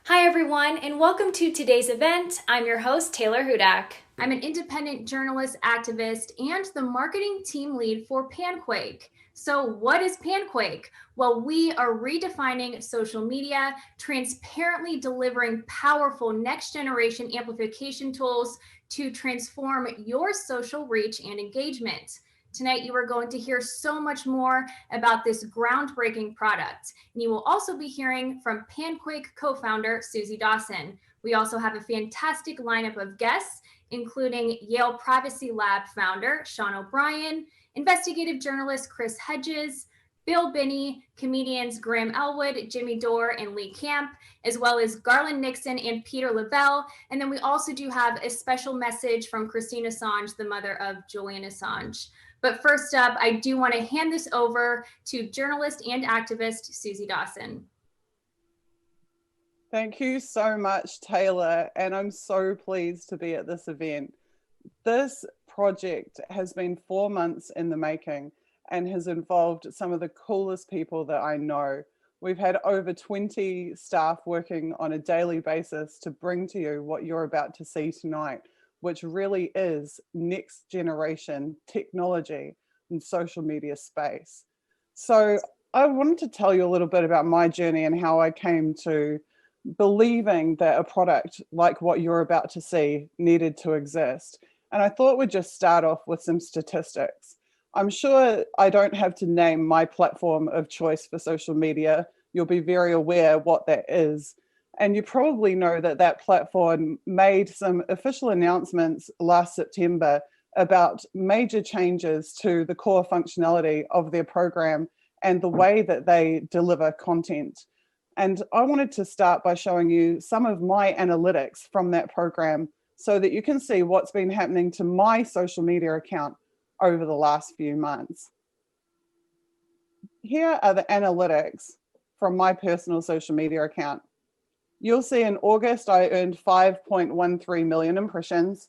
Hi everyone, and welcome to today's event. I'm your host, Taylor Hudak. I'm an independent journalist, activist, and the marketing team lead for PanQuake. So what is PanQuake? Well, we are redefining social media, transparently delivering powerful next generation amplification tools to transform your social reach and engagement. Tonight, you are going to hear so much more about this groundbreaking product. And you will also be hearing from PanQuake co-founder Susie Dawson. We also have a fantastic lineup of guests, including Yale Privacy Lab founder Sean O'Brien, investigative journalist Chris Hedges, Bill Binney, comedians Graham Elwood, Jimmy Dore, and Lee Camp, as well as Garland Nixon and Peter Lavelle. And then we also do have a special message from Christine Assange, the mother of Julian Assange. But first up, I do want to hand this over to journalist and activist Susie Dawson. Thank you so much, Taylor, and I'm so pleased to be at this event. This project has been 4 months in the making and has involved some of the coolest people that I know. We've had over 20 staff working on a daily basis to bring to you what you're about to see tonight, which really is next generation technology in social media space. So I wanted to tell you a little bit about my journey and how I came to believing that a product like what you're about to see needed to exist. And I thought we'd just start off with some statistics. I'm sure I don't have to name my platform of choice for social media. You'll be very aware what that is. And you probably know that that platform made some official announcements last September about major changes to the core functionality of their program and the way that they deliver content. And I wanted to start by showing you some of my analytics from that program so that you can see what's been happening to my social media account over the last few months. Here are the analytics from my personal social media account. You'll see in August, I earned 5.13 million impressions,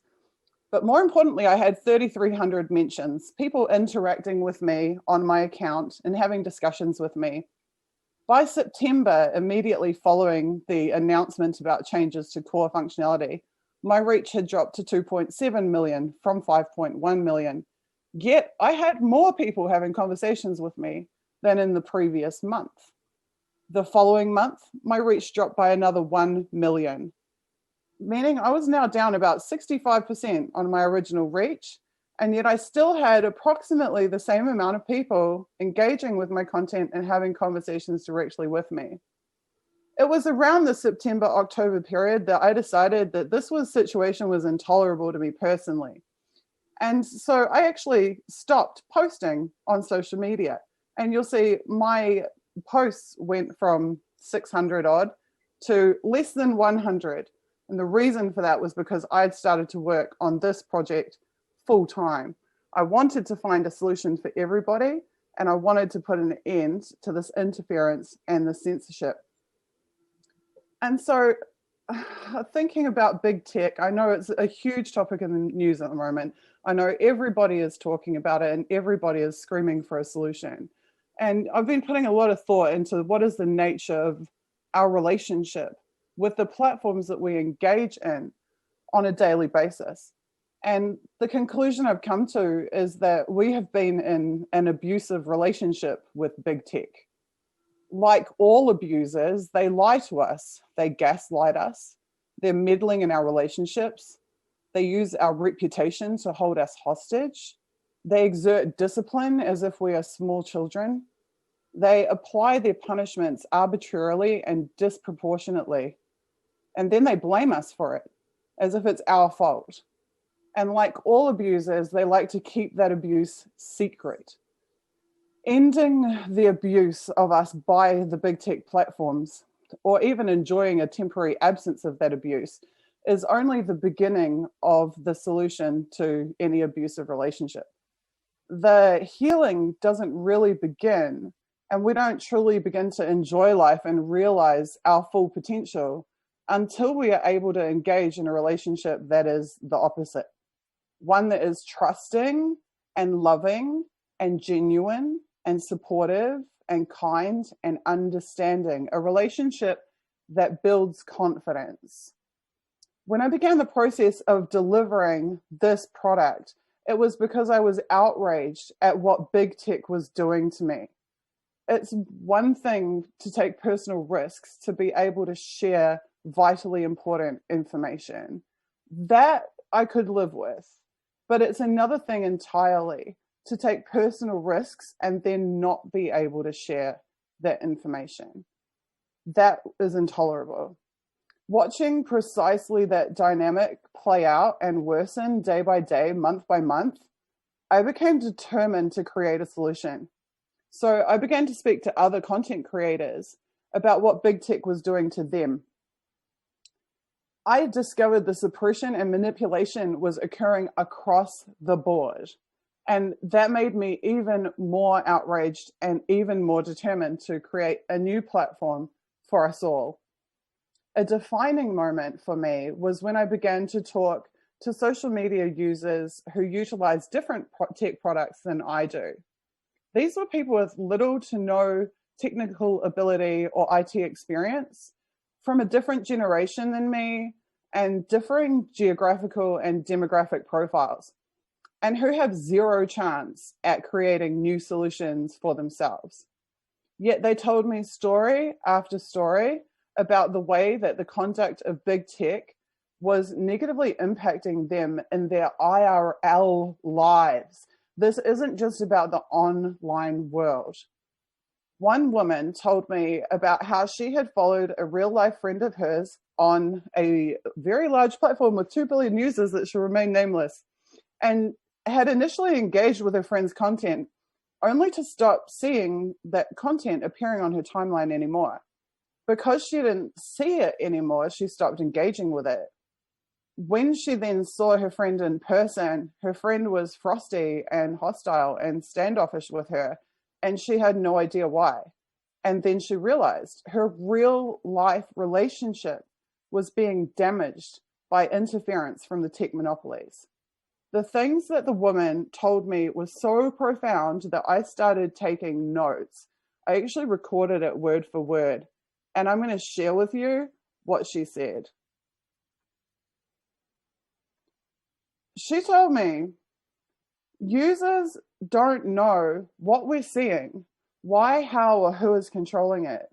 but more importantly, I had 3,300 mentions, people interacting with me on my account and having discussions with me. By September, immediately following the announcement about changes to core functionality, my reach had dropped to 2.7 million from 5.1 million. Yet I had more people having conversations with me than in the previous month. The following month, my reach dropped by another 1 million, meaning I was now down about 65% on my original reach, and yet I still had approximately the same amount of people engaging with my content and having conversations directly with me. It was around the September-October period that I decided that this situation was intolerable to me personally. And so I actually stopped posting on social media. And you'll see my posts went from 600 odd to less than 100. And the reason for that was because I'd started to work on this project full time. I wanted to find a solution for everybody, and I wanted to put an end to this interference and the censorship. And so thinking about big tech, I know it's a huge topic in the news at the moment. I know everybody is talking about it and everybody is screaming for a solution. And I've been putting a lot of thought into what is the nature of our relationship with the platforms that we engage in on a daily basis. And the conclusion I've come to is that we have been in an abusive relationship with big tech. Like all abusers, they lie to us, they gaslight us, they're meddling in our relationships, they use our reputation to hold us hostage, they exert discipline as if we are small children, they apply their punishments arbitrarily and disproportionately, and then they blame us for it as if it's our fault. And like all abusers, they like to keep that abuse secret. Ending the abuse of us by the big tech platforms, or even enjoying a temporary absence of that abuse, is only the beginning of the solution to any abusive relationship. The healing doesn't really begin, and we don't truly begin to enjoy life and realize our full potential until we are able to engage in a relationship that is the opposite. One that is trusting and loving and genuine and supportive and kind and understanding. A relationship that builds confidence. When I began the process of delivering this product, it was because I was outraged at what big tech was doing to me. It's one thing to take personal risks to be able to share vitally important information. That I could live with. But it's another thing entirely to take personal risks and then not be able to share that information. That is intolerable. Watching precisely that dynamic play out and worsen day by day, month by month, I became determined to create a solution. So I began to speak to other content creators about what big tech was doing to them. I discovered the suppression and manipulation was occurring across the board. And that made me even more outraged and even more determined to create a new platform for us all. A defining moment for me was when I began to talk to social media users who utilize different tech products than I do. These were people with little to no technical ability or IT experience, from a different generation than me, and differing geographical and demographic profiles, and who have zero chance at creating new solutions for themselves. Yet they told me story after story about the way that the conduct of big tech was negatively impacting them in their IRL lives. This isn't just about the online world. One woman told me about how she had followed a real life friend of hers on a very large platform with 2 billion users that should remain nameless, and had initially engaged with her friend's content only to stop seeing that content appearing on her timeline anymore. Because she didn't see it anymore, she stopped engaging with it. When she then saw her friend in person, her friend was frosty and hostile and standoffish with her, and she had no idea why. And then she realized her real life relationship was being damaged by interference from the tech monopolies. The things that the woman told me was so profound that I started taking notes. I actually recorded it word for word, and I'm going to share with you what she said. She told me, users don't know what we're seeing, why, how, or who is controlling it.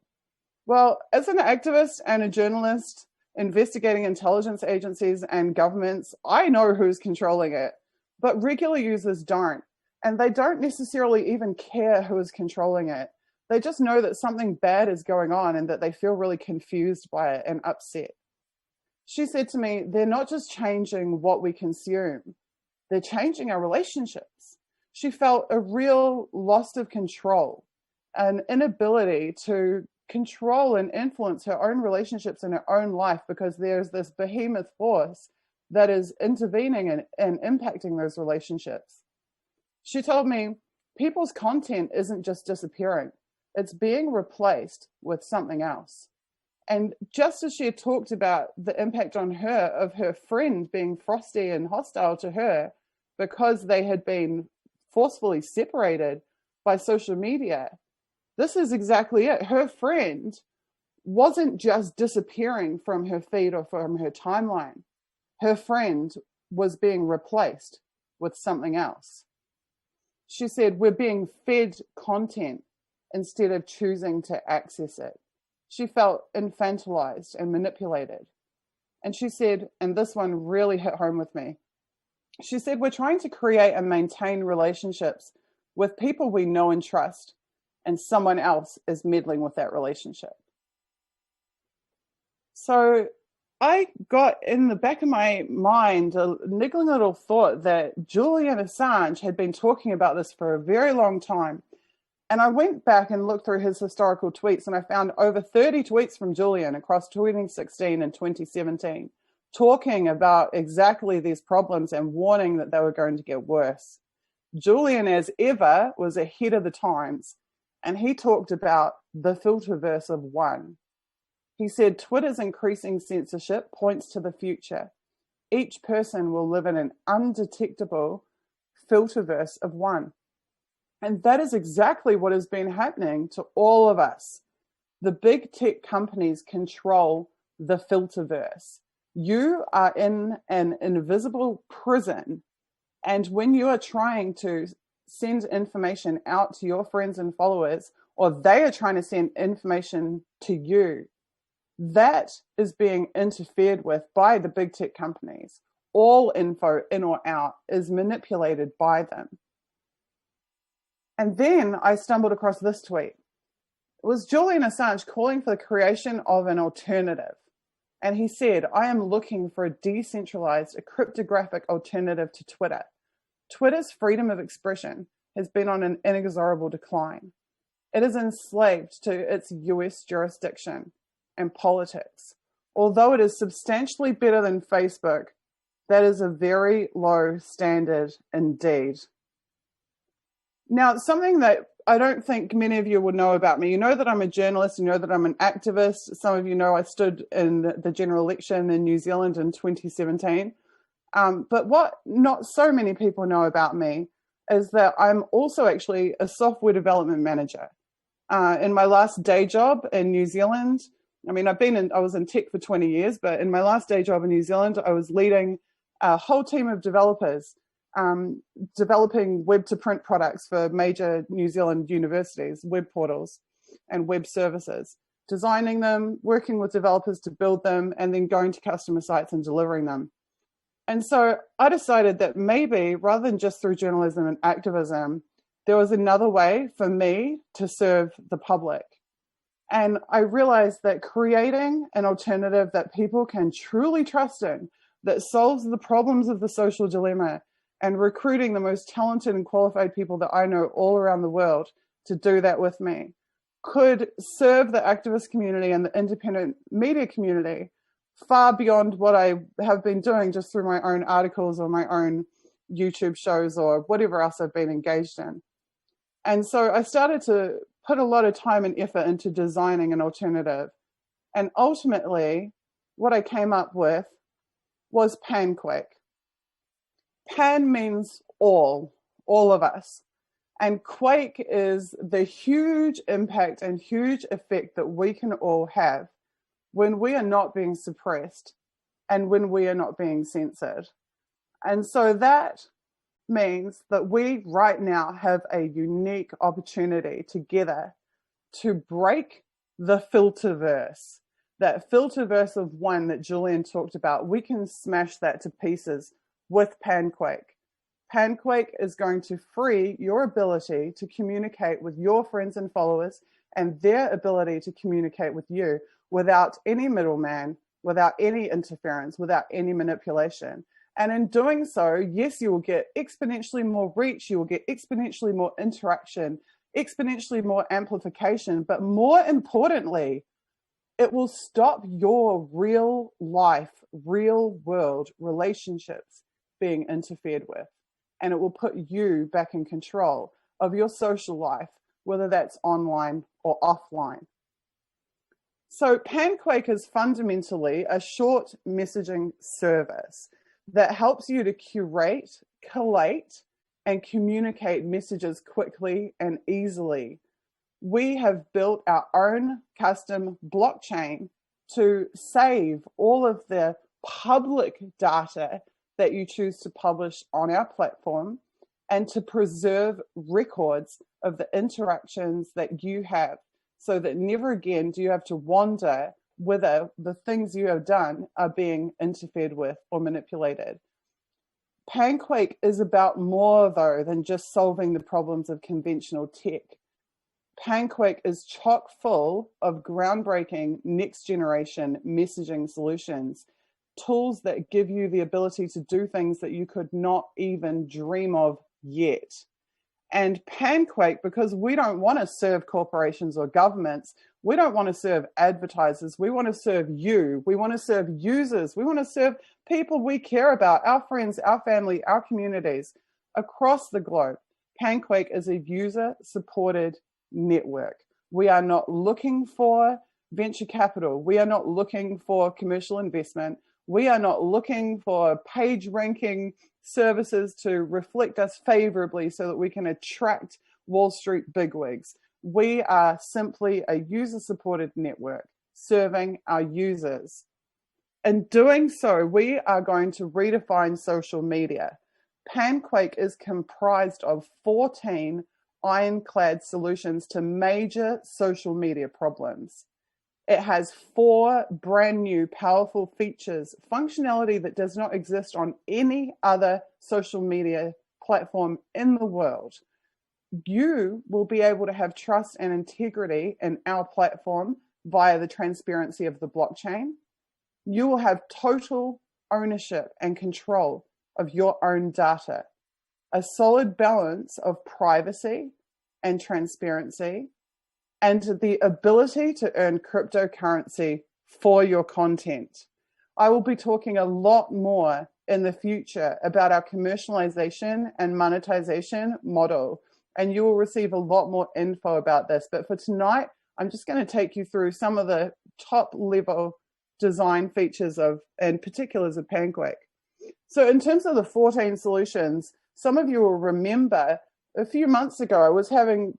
Well, as an activist and a journalist investigating intelligence agencies and governments, I know who's controlling it, but regular users don't. And they don't necessarily even care who is controlling it. They just know that something bad is going on and that they feel really confused by it and upset. She said to me, they're not just changing what we consume, they're changing our relationships. She felt a real loss of control, an inability to control and influence her own relationships in her own life because there's this behemoth force that is intervening and impacting those relationships. She told me people's content isn't just disappearing, it's being replaced with something else. And just as she had talked about the impact on her of her friend being frosty and hostile to her because they had been forcefully separated by social media, this is exactly it. Her friend wasn't just disappearing from her feed or from her timeline. Her friend was being replaced with something else. She said, we're being fed content instead of choosing to access it. She felt infantilized and manipulated. And she said, and this one really hit home with me, she said, we're trying to create and maintain relationships with people we know and trust, and someone else is meddling with that relationship. So I got in the back of my mind a niggling little thought that Julian Assange had been talking about this for a very long time. And I went back and looked through his historical tweets, and I found over 30 tweets from Julian across 2016 and 2017, talking about exactly these problems and warning that they were going to get worse. Julian, as ever, was ahead of the times, and he talked about the filterverse of one. He said, Twitter's increasing censorship points to the future. Each person will live in an undetectable filterverse of one. And that is exactly what has been happening to all of us. The big tech companies control the filterverse. You are in an invisible prison, and when you are trying to send information out to your friends and followers, or they are trying to send information to you, that is being interfered with by the big tech companies. All info, in or out, is manipulated by them. And then I stumbled across this tweet. It was Julian Assange calling for the creation of an alternative. And he said, I am looking for a decentralized, a cryptographic alternative to Twitter. Twitter's freedom of expression has been on an inexorable decline. It is enslaved to its US jurisdiction and politics. Although it is substantially better than Facebook, that is a very low standard indeed. Now, something that I don't think many of you would know about me. You know that I'm a journalist, you know that I'm an activist. Some of you know I stood in the general election in New Zealand in 2017. But what not so many people know about me is that I'm also actually a software development manager. In my last day job in New Zealand, I mean, I was in tech for 20 years, but in my last day job in New Zealand, I was leading a whole team of developers developing web-to-print products for major New Zealand universities, web portals and web services, designing them, working with developers to build them, and then going to customer sites and delivering them. And so I decided that maybe, rather than just through journalism and activism, there was another way for me to serve the public. And I realized that creating an alternative that people can truly trust in, that solves the problems of the social dilemma, and recruiting the most talented and qualified people that I know all around the world to do that with me, could serve the activist community and the independent media community far beyond what I have been doing just through my own articles or my own YouTube shows or whatever else I've been engaged in. And so I started to put a lot of time and effort into designing an alternative. And ultimately, what I came up with was PanQuake. Pan means all of us. And Quake is the huge impact and huge effect that we can all have when we are not being suppressed and when we are not being censored. And so that means that we right now have a unique opportunity together to break the filterverse. That filterverse of one that Julian talked about, we can smash that to pieces with PanQuake. PanQuake is going to free your ability to communicate with your friends and followers and their ability to communicate with you without any middleman, without any interference, without any manipulation. And in doing so, yes, you will get exponentially more reach, you will get exponentially more interaction, exponentially more amplification, but more importantly, it will stop your real life, real world relationships being interfered with. And it will put you back in control of your social life, whether that's online or offline. So PanQuake is fundamentally a short messaging service that helps you to curate, collate, and communicate messages quickly and easily. We have built our own custom blockchain to save all of the public data that you choose to publish on our platform and to preserve records of the interactions that you have so that never again do you have to wonder whether the things you have done are being interfered with or manipulated. PanQuake is about more, though, than just solving the problems of conventional tech. PanQuake is chock full of groundbreaking next generation messaging solutions, tools that give you the ability to do things that you could not even dream of yet. And PanQuake, because we don't want to serve corporations or governments, we don't want to serve advertisers, we want to serve you, we want to serve users, we want to serve people we care about, our friends, our family, our communities across the globe. PanQuake is a user-supported network. We are not looking for venture capital. We are not looking for commercial investment. We are not looking for page ranking services to reflect us favorably so that we can attract Wall Street bigwigs. We are simply a user-supported network serving our users. In doing so, we are going to redefine social media. PanQuake is comprised of 14 ironclad solutions to major social media problems. It has 4 brand new powerful features, functionality that does not exist on any other social media platform in the world. You will be able to have trust and integrity in our platform via the transparency of the blockchain. You will have total ownership and control of your own data, a solid balance of privacy and transparency, and the ability to earn cryptocurrency for your content. I will be talking a lot more in the future about our commercialization and monetization model, and you will receive a lot more info about this. But for tonight, I'm just going to take you through some of the top level design features and particulars of PanQuake. So in terms of the 14 solutions, some of you will remember a few months ago, I was having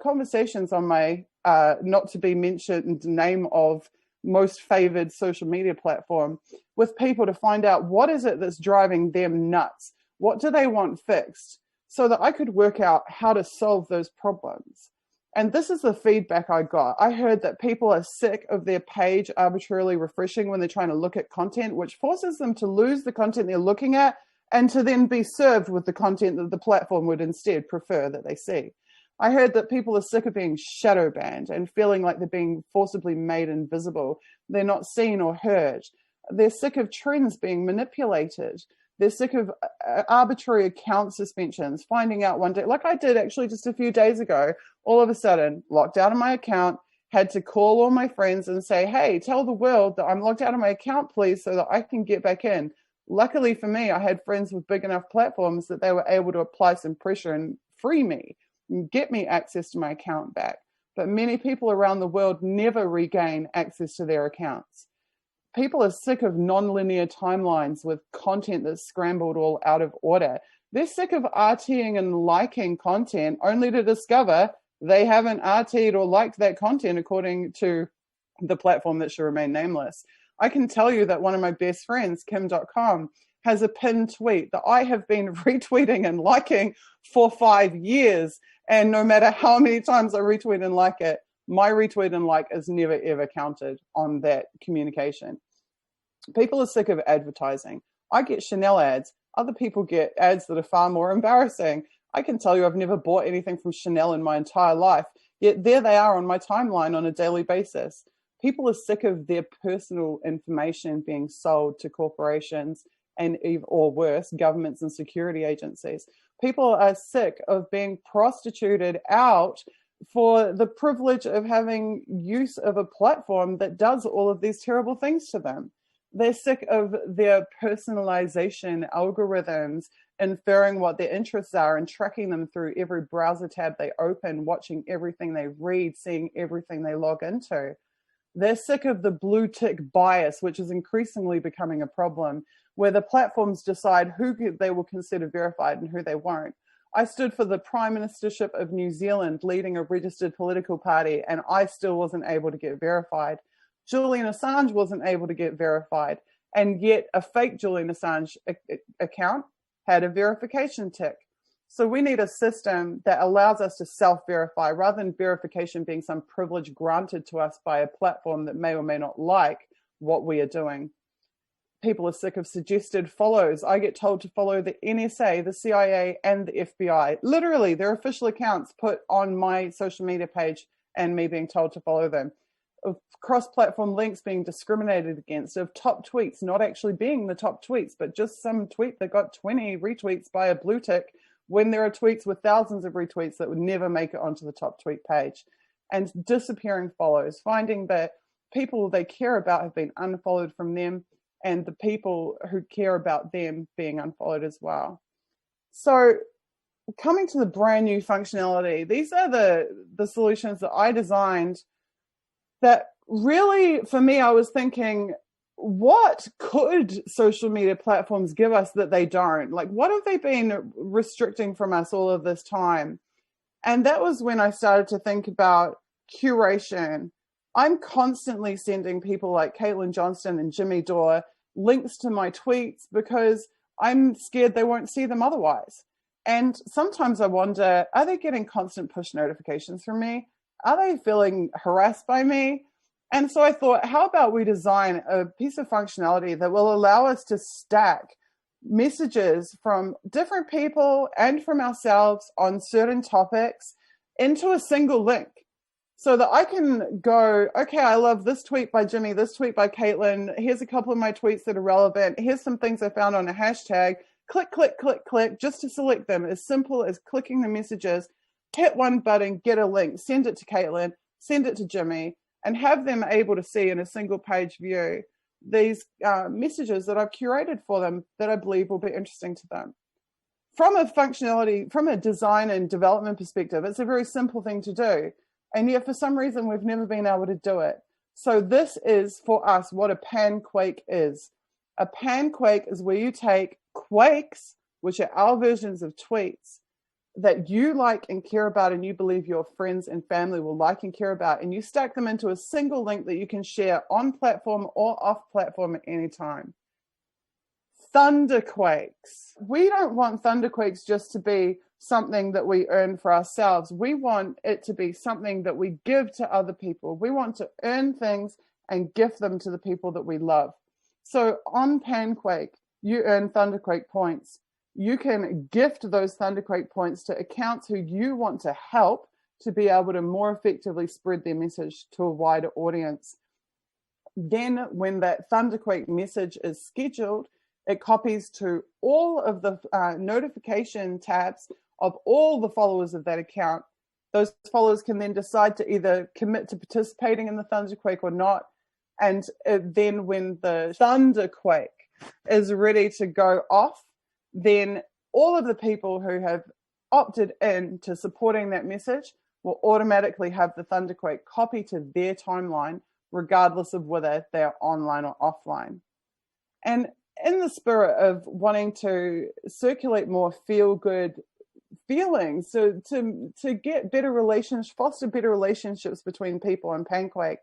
conversations on my not to be mentioned name of most favored social media platform with people to find out what is it that's driving them nuts? What do they want fixed? So that I could work out how to solve those problems. And this is the feedback I got. I heard that people are sick of their page arbitrarily refreshing when they're trying to look at content, which forces them to lose the content they're looking at and to then be served with the content that the platform would instead prefer that they see. I heard that people are sick of being shadow banned and feeling like they're being forcibly made invisible. They're not seen or heard. They're sick of trends being manipulated. They're sick of arbitrary account suspensions, finding out one day, like I did actually just a few days ago, all of a sudden locked out of my account, had to call all my friends and say, hey, tell the world that I'm locked out of my account, please, so that I can get back in. Luckily for me, I had friends with big enough platforms that they were able to apply some pressure and free me and get me access to my account back. But many people around the world never regain access to their accounts. People are sick of non-linear timelines with content that's scrambled all out of order. They're sick of RTing and liking content only to discover they haven't RT'd or liked that content according to the platform that should remain nameless. I can tell you that one of my best friends, Kim.com, has a pinned tweet that I have been retweeting and liking for 5 years. And no matter how many times I retweet and like it, my retweet and like is never, ever counted on that communication. People are sick of advertising. I get Chanel ads. Other people get ads that are far more embarrassing. I can tell you I've never bought anything from Chanel in my entire life, yet there they are on my timeline on a daily basis. People are sick of their personal information being sold to corporations and, or worse, governments and security agencies. People are sick of being prostituted out for the privilege of having use of a platform that does all of these terrible things to them. They're sick of their personalization algorithms inferring what their interests are and tracking them through every browser tab they open, watching everything they read, seeing everything they log into. They're sick of the blue tick bias, which is increasingly becoming a problem, where the platforms decide who they will consider verified and who they won't. I stood for the Prime Ministership of New Zealand, leading a registered political party, and I still wasn't able to get verified. Julian Assange wasn't able to get verified, and yet a fake Julian Assange account had a verification tick. So we need a system that allows us to self-verify rather than verification being some privilege granted to us by a platform that may or may not like what we are doing. People are sick of suggested follows. I get told to follow the NSA, the CIA, and the FBI. Literally, their official accounts put on my social media page and me being told to follow them. Of cross-platform links being discriminated against, of top tweets not actually being the top tweets, but just some tweet that got 20 retweets by a blue tick when there are tweets with thousands of retweets that would never make it onto the top tweet page. And disappearing follows, finding that people they care about have been unfollowed from them, and the people who care about them being unfollowed as well. So coming to the brand new functionality, these are the solutions that I designed that really, for me, I was thinking, what could social media platforms give us that they don't? Like, what have they been restricting from us all of this time? And that was when I started to think about curation. I'm constantly sending people like Caitlin Johnston and Jimmy Dore links to my tweets because I'm scared they won't see them otherwise. And sometimes I wonder, are they getting constant push notifications from me? Are they feeling harassed by me? And so I thought, how about we design a piece of functionality that will allow us to stack messages from different people and from ourselves on certain topics into a single link, so that I can go, okay, I love this tweet by Jimmy, this tweet by Caitlin. Here's a couple of my tweets that are relevant. Here's some things I found on a hashtag. Click, click, click, click, just to select them. As simple as clicking the messages, hit one button, get a link, send it to Caitlin, send it to Jimmy, and have them able to see in a single page view these messages that I've curated for them that I believe will be interesting to them. From a functionality, from a design and development perspective, it's a very simple thing to do. And yet for some reason, we've never been able to do it. So this is for us what a PanQuake is. A PanQuake is where you take quakes, which are our versions of tweets that you like and care about and you believe your friends and family will like and care about, and you stack them into a single link that you can share on platform or off platform at any time. Thunderquakes. We don't want thunderquakes just to be something that we earn for ourselves. We want it to be something that we give to other people. We want to earn things and gift them to the people that we love. So on PanQuake, you earn thunderquake points. You can gift those thunderquake points to accounts who you want to help to be able to more effectively spread their message to a wider audience. Then when that thunderquake message is scheduled, it copies to all of the notification tabs of all the followers of that account. Those followers can then decide to either commit to participating in the thunderquake or not. And then when the thunderquake is ready to go off, then all of the people who have opted in to supporting that message will automatically have the thunderquake copy to their timeline, regardless of whether they're online or offline. And in the spirit of wanting to circulate more feel-good feelings, so to get better relations, foster better relationships between people in PanQuake,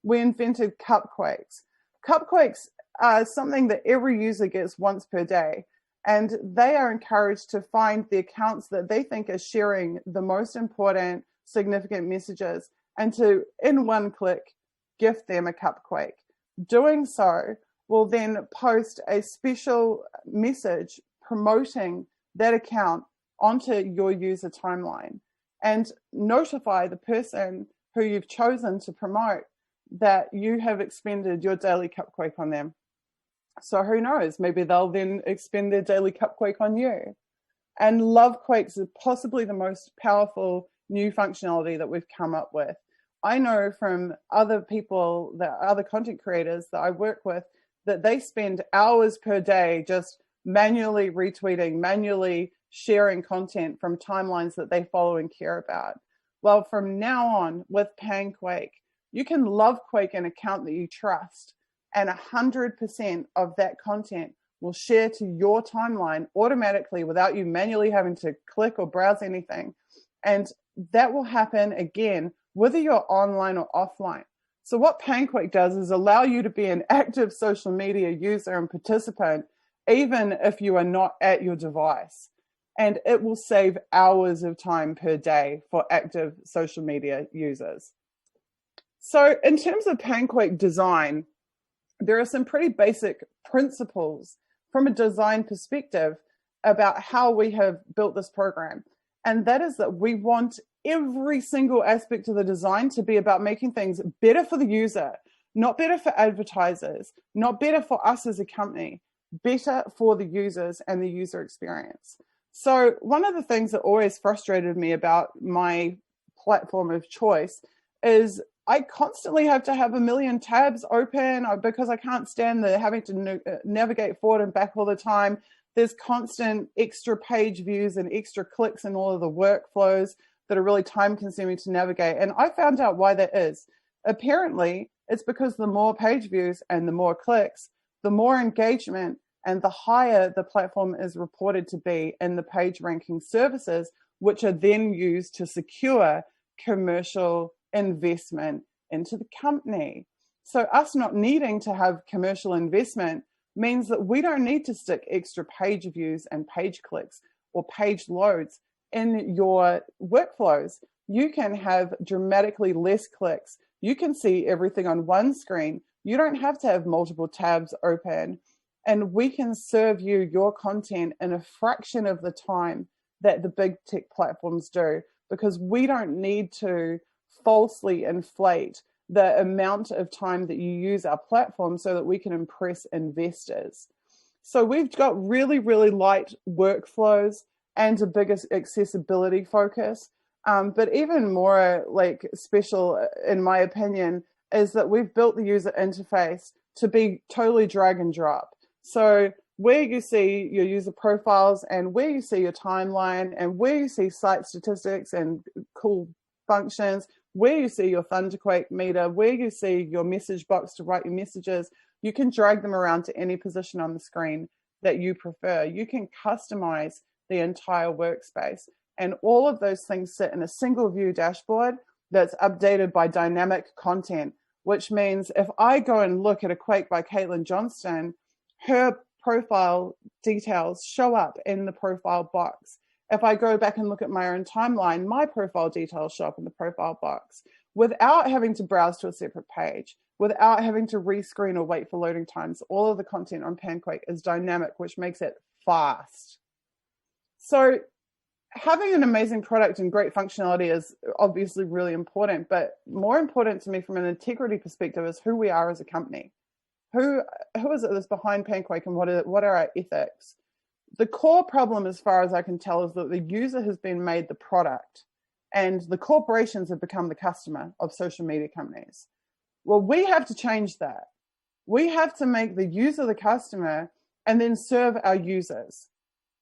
we invented cupquakes. Cupquakes are something that every user gets once per day, and they are encouraged to find the accounts that they think are sharing the most important, significant messages, and to, in one click, gift them a cupquake. Doing so will then post a special message promoting that account onto your user timeline and notify the person who you've chosen to promote that you have expended your daily cupquake on them. So who knows, maybe they'll then expend their daily cupquake on you. And Lovequakes is possibly the most powerful new functionality that we've come up with. I know from other people, other content creators that I work with, that they spend hours per day just manually retweeting, manually sharing content from timelines that they follow and care about. Well, from now on with PanQuake, you can Lovequake an account that you trust, and 100% of that content will share to your timeline automatically without you manually having to click or browse anything. And that will happen again, whether you're online or offline. So what PanQuake does is allow you to be an active social media user and participant, even if you are not at your device. And it will save hours of time per day for active social media users. So in terms of PanQuake design, there are some pretty basic principles from a design perspective about how we have built this program. And that is that we want every single aspect of the design to be about making things better for the user, not better for advertisers, not better for us as a company, better for the users and the user experience. So one of the things that always frustrated me about my platform of choice is I constantly have to have a million tabs open because I can't stand the having to navigate forward and back all the time. There's constant extra page views and extra clicks in all of the workflows that are really time consuming to navigate. And I found out why that is. Apparently, it's because the more page views and the more clicks, the more engagement and the higher the platform is reported to be in the page ranking services which are then used to secure commercial investment into the company. So us not needing to have commercial investment means that we don't need to stick extra page views and page clicks or page loads in your workflows. You can have dramatically less clicks. You can see everything on one screen. You don't have to have multiple tabs open. And we can serve you your content in a fraction of the time that the big tech platforms do, because we don't need to falsely inflate the amount of time that you use our platform so that we can impress investors. So we've got really, really light workflows and a bigger accessibility focus. But even more like special, in my opinion, is that we've built the user interface to be totally drag and drop. So where you see your user profiles and where you see your timeline and where you see site statistics and cool functions, where you see your PanQuake meter, where you see your message box to write your messages, you can drag them around to any position on the screen that you prefer. You can customize the entire workspace. And all of those things sit in a single view dashboard that's updated by dynamic content, which means if I go and look at a Quake by Caitlin Johnston, her profile details show up in the profile box. If I go back and look at my own timeline, my profile details show up in the profile box without having to browse to a separate page, without having to rescreen or wait for loading times. All of the content on PanQuake is dynamic, which makes it fast. So having an amazing product and great functionality is obviously really important, but more important to me from an integrity perspective is who we are as a company. Who is it that's behind PanQuake, and what are our ethics? The core problem, as far as I can tell, is that the user has been made the product and the corporations have become the customer of social media companies. Well, we have to change that. We have to make the user the customer and then serve our users.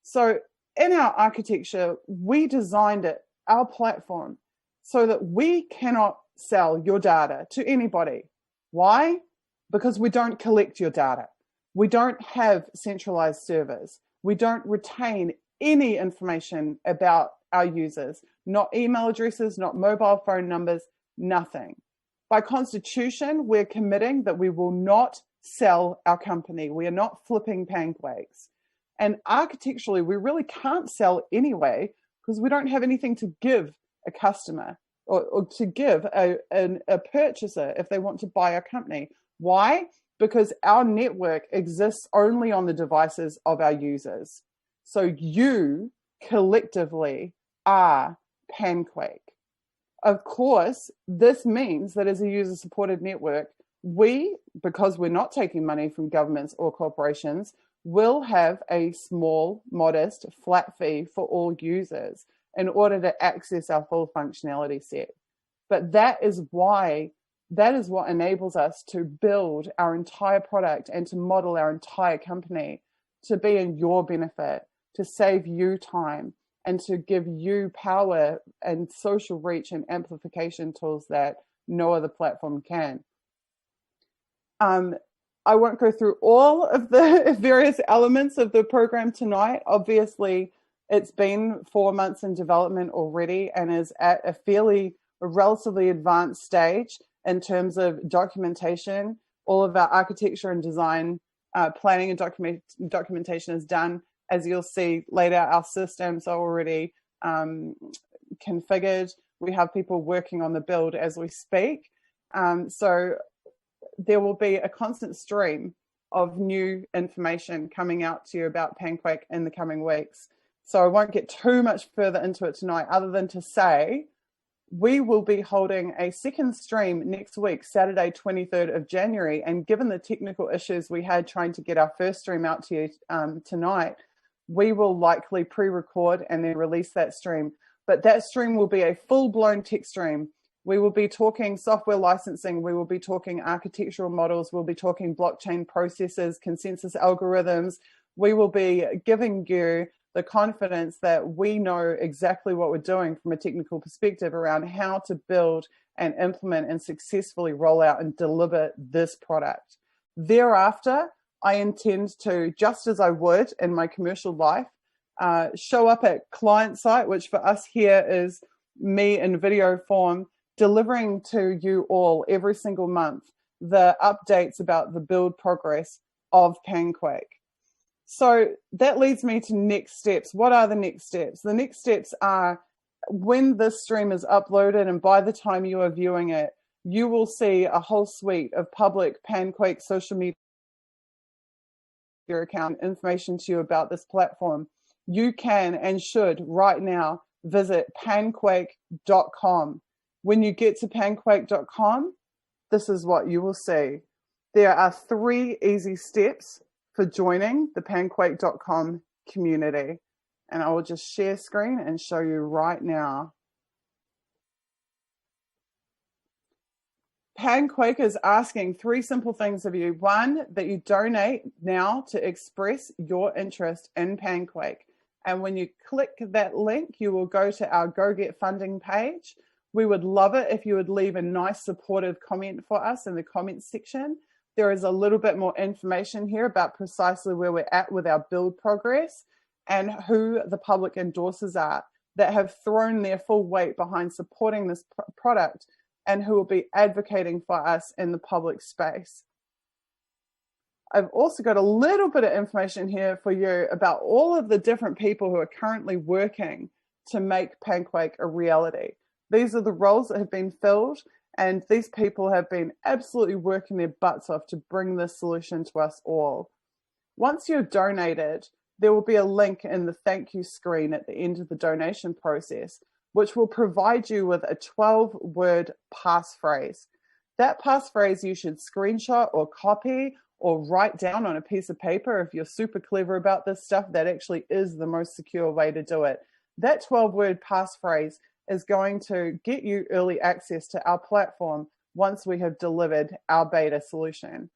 So in our architecture, we designed it, our platform, so that we cannot sell your data to anybody. Why? Because we don't collect your data. We don't have centralized servers. We don't retain any information about our users, not email addresses, not mobile phone numbers, nothing. By constitution, we're committing that we will not sell our company. We are not flipping PanQuakes. And architecturally, we really can't sell anyway because we don't have anything to give a customer or to give a purchaser if they want to buy our company. Why? Because our network exists only on the devices of our users. So you collectively are PanQuake. Of course, this means that as a user-supported network, we, because we're not taking money from governments or corporations, will have a small, modest, flat fee for all users in order to access our full functionality set. But that is what enables us to build our entire product and to model our entire company to be in your benefit, to save you time, and to give you power and social reach and amplification tools that no other platform can. I won't go through all of the various elements of the program tonight. Obviously, it's been 4 months in development already and is at a relatively advanced stage in terms of documentation. All of our architecture and design planning and documentation is done. As you'll see later, our systems are already configured. We have people working on the build as we speak. So there will be a constant stream of new information coming out to you about PanQuake in the coming weeks. So I won't get too much further into it tonight, other than to say we will be holding a second stream next week, Saturday, 23rd of January. And given the technical issues we had trying to get our first stream out to you tonight, we will likely pre-record and then release that stream. But that stream will be a full-blown tech stream. We will be talking software licensing. We will be talking architectural models. We'll be talking blockchain processes, consensus algorithms. We will be giving you the confidence that we know exactly what we're doing from a technical perspective around how to build and implement and successfully roll out and deliver this product. Thereafter, I intend to, just as I would in my commercial life, show up at client site, which for us here is me in video form, delivering to you all every single month the updates about the build progress of PanQuake. So that leads me to next steps. What are the next steps? The next steps are when this stream is uploaded, and by the time you are viewing it, you will see a whole suite of public PanQuake social media account information to you about this platform. You can and should right now visit panquake.com. When you get to panquake.com, this is what you will see. There are 3 easy steps for joining the panquake.com community. And I will just share screen and show you right now. PanQuake is asking 3 simple things of you. 1, that you donate now to express your interest in PanQuake. And when you click that link, you will go to our Go Get Funding page. We would love it if you would leave a nice supportive comment for us in the comments section. There is a little bit more information here about precisely where we're at with our build progress and who the public endorsers are that have thrown their full weight behind supporting this product and who will be advocating for us in the public space. I've also got a little bit of information here for you about all of the different people who are currently working to make PanQuake a reality. These are the roles that have been filled, and these people have been absolutely working their butts off to bring this solution to us all. Once you've donated, there will be a link in the thank you screen at the end of the donation process, which will provide you with a 12-word passphrase. That passphrase you should screenshot or copy or write down on a piece of paper. If you're super clever about this stuff, that actually is the most secure way to do it. That 12-word passphrase is going to get you early access to our platform once we have delivered our beta solution.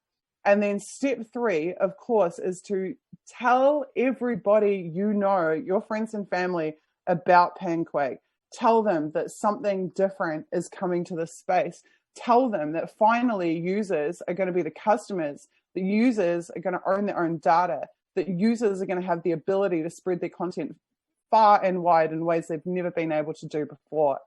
And then step 3, of course, is to tell everybody you know, your friends and family, about PanQuake. Tell them that something different is coming to this space. Tell them that finally users are going to be the customers, that users are going to own their own data, that users are going to have the ability to spread their content far and wide in ways they've never been able to do before.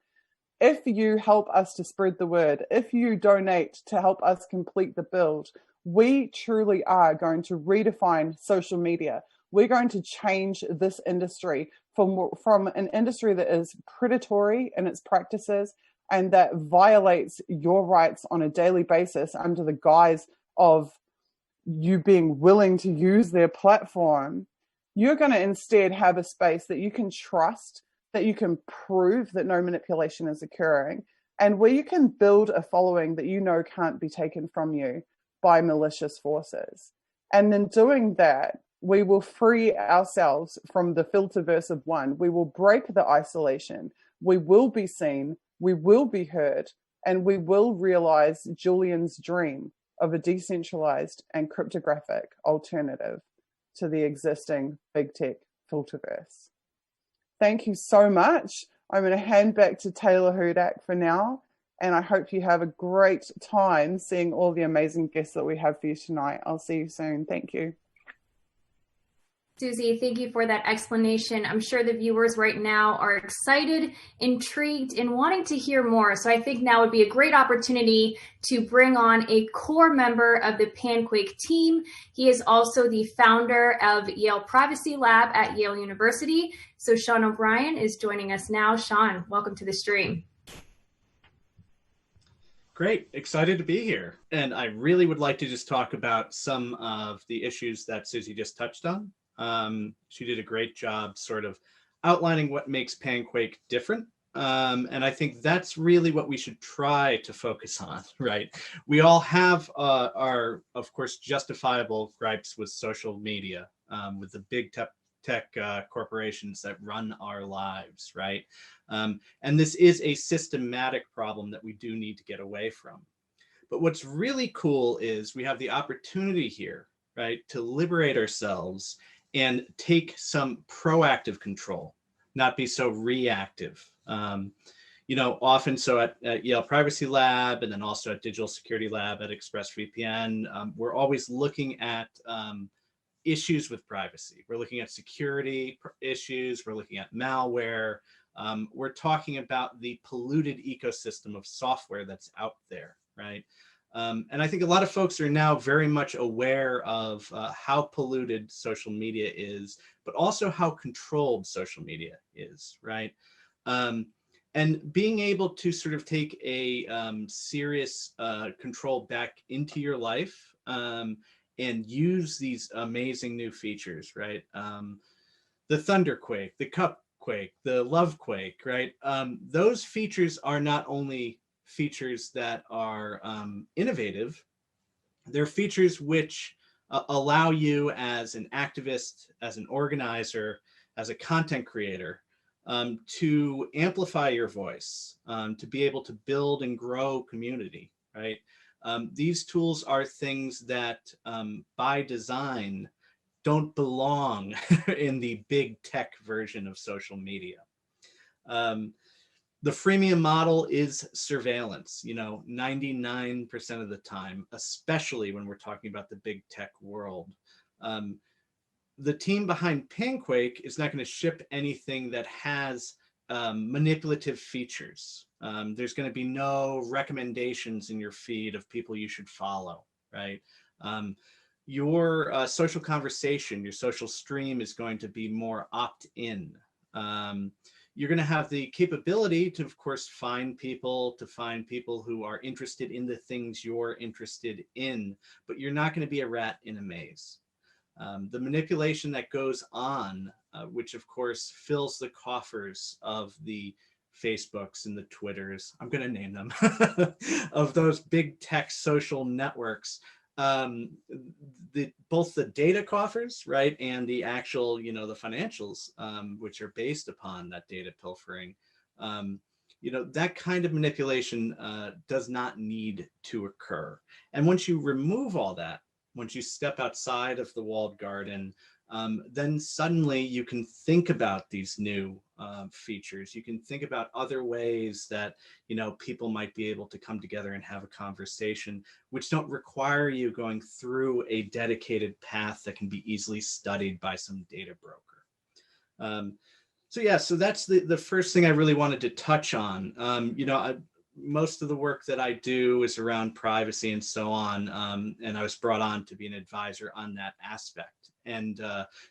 If you help us to spread the word, if you donate to help us complete the build, we truly are going to redefine social media. We're going to change this industry from an industry that is predatory in its practices and that violates your rights on a daily basis under the guise of you being willing to use their platform. You're going to instead have a space that you can trust, that you can prove that no manipulation is occurring, and where you can build a following that you know can't be taken from you by malicious forces. And in doing that, we will free ourselves from the filterverse of one. We will break the isolation. We will be seen, we will be heard, and we will realize Julian's dream of a decentralized and cryptographic alternative to the existing big tech filterverse. Thank you so much. I'm going to hand back to Taylor Hudak for now, and I hope you have a great time seeing all the amazing guests that we have for you tonight. I'll see you soon. Thank you. Susie, thank you for that explanation. I'm sure the viewers right now are excited, intrigued, and wanting to hear more. So I think now would be a great opportunity to bring on a core member of the PanQuake team. He is also the founder of Yale Privacy Lab at Yale University. So Sean O'Brien is joining us now. Sean, welcome to the stream. Great, excited to be here. And I really would like to just talk about some of the issues that Susie just touched on. She did a great job sort of outlining what makes PanQuake different. And I think that's really what we should try to focus on, right? We all have our, of course, justifiable gripes with social media, with the big tech corporations that run our lives, right? And this is a systematic problem that we do need to get away from. But what's really cool is we have the opportunity here, right, to liberate ourselves and take some proactive control, not be so reactive. You know, often so at Yale Privacy Lab and then also at Digital Security Lab at ExpressVPN, we're always looking at issues with privacy. We're looking at security issues. We're looking at malware. We're talking about the polluted ecosystem of software that's out there, right? And I think a lot of folks are now very much aware of how polluted social media is, but also how controlled social media is, right? And being able to sort of take a serious control back into your life and use these amazing new features, right? The Thunderquake, the Cupquake, the Lovequake, right? Those features are not only features that are innovative, they're features which allow you as an activist, as an organizer, as a content creator, to amplify your voice, to be able to build and grow community, right? These tools are things that by design don't belong in the big tech version of social media. The freemium model is surveillance, 99% of the time, especially when we're talking about the big tech world. The team behind PanQuake is not going to ship anything that has manipulative features. There's going to be no recommendations in your feed of people you should follow, right? Your social conversation, your social stream is going to be more opt-in. You're going to have the capability to, of course, find people who are interested in the things you're interested in, but you're not going to be a rat in a maze. The manipulation that goes on, which of course fills the coffers of the Facebooks and the Twitters, I'm going to name them, of those big tech social networks, both the data coffers, right, and the actual, the financials, which are based upon that data pilfering, that kind of manipulation does not need to occur. And once you remove all that, once you step outside of the walled garden, then suddenly you can think about these new features. You can think about other ways that, people might be able to come together and have a conversation, which don't require you going through a dedicated path that can be easily studied by some data broker. So that's the first thing I really wanted to touch on. Most of the work that I do is around privacy and so on, and I was brought on to be an advisor on that aspect. And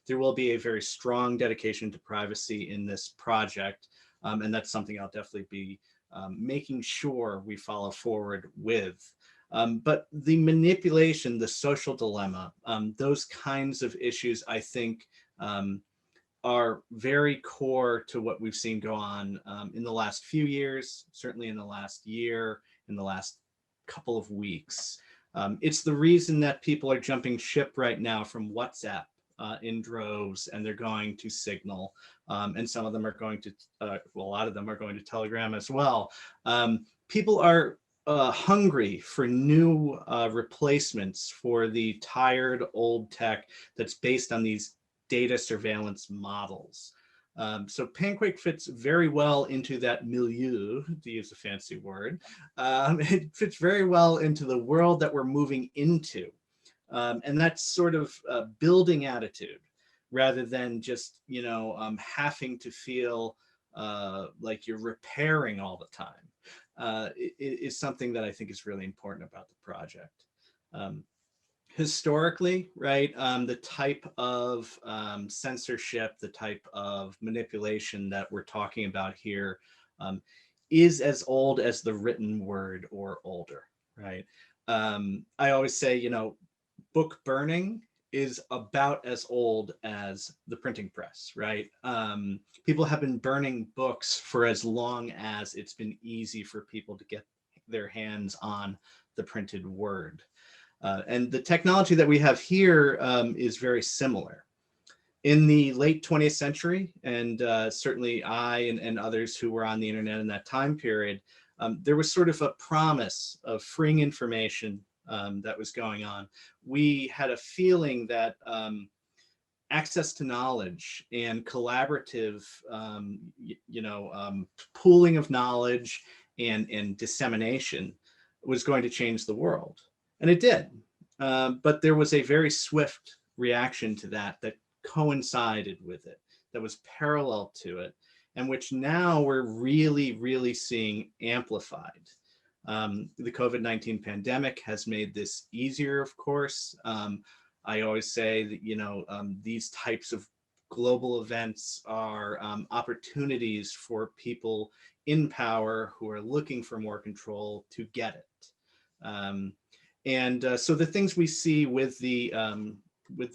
there will be a very strong dedication to privacy in this project, and that's something I'll definitely be making sure we follow forward with. But the manipulation, the social dilemma, those kinds of issues, I think, are very core to what we've seen go on in the last few years, certainly in the last year, in the last couple of weeks. It's the reason that people are jumping ship right now from WhatsApp in droves, and they're going to Signal, and some of them are going to, a lot of them are going to Telegram as well. People are hungry for new replacements for the tired old tech that's based on these data surveillance models. So PanQuake fits very well into that milieu, to use a fancy word. It fits very well into the world that we're moving into. And that's sort of a building attitude rather than just, having to feel like you're repairing all the time. It is something that I think is really important about the project. Historically, right, the type of censorship, the type of manipulation that we're talking about here is as old as the written word or older, right? I always say, book burning is about as old as the printing press, right? People have been burning books for as long as it's been easy for people to get their hands on the printed word. And the technology that we have here is very similar. In the late 20th century, and certainly I and others who were on the internet in that time period, there was sort of a promise of freeing information that was going on. We had a feeling that access to knowledge and collaborative, pooling of knowledge and dissemination was going to change the world. And it did. But there was a very swift reaction to that coincided with it, that was parallel to it, and which now we're really seeing amplified. The COVID-19 pandemic has made this easier, of course. I always say that, these types of global events are opportunities for people in power who are looking for more control to get it. So the things we see with the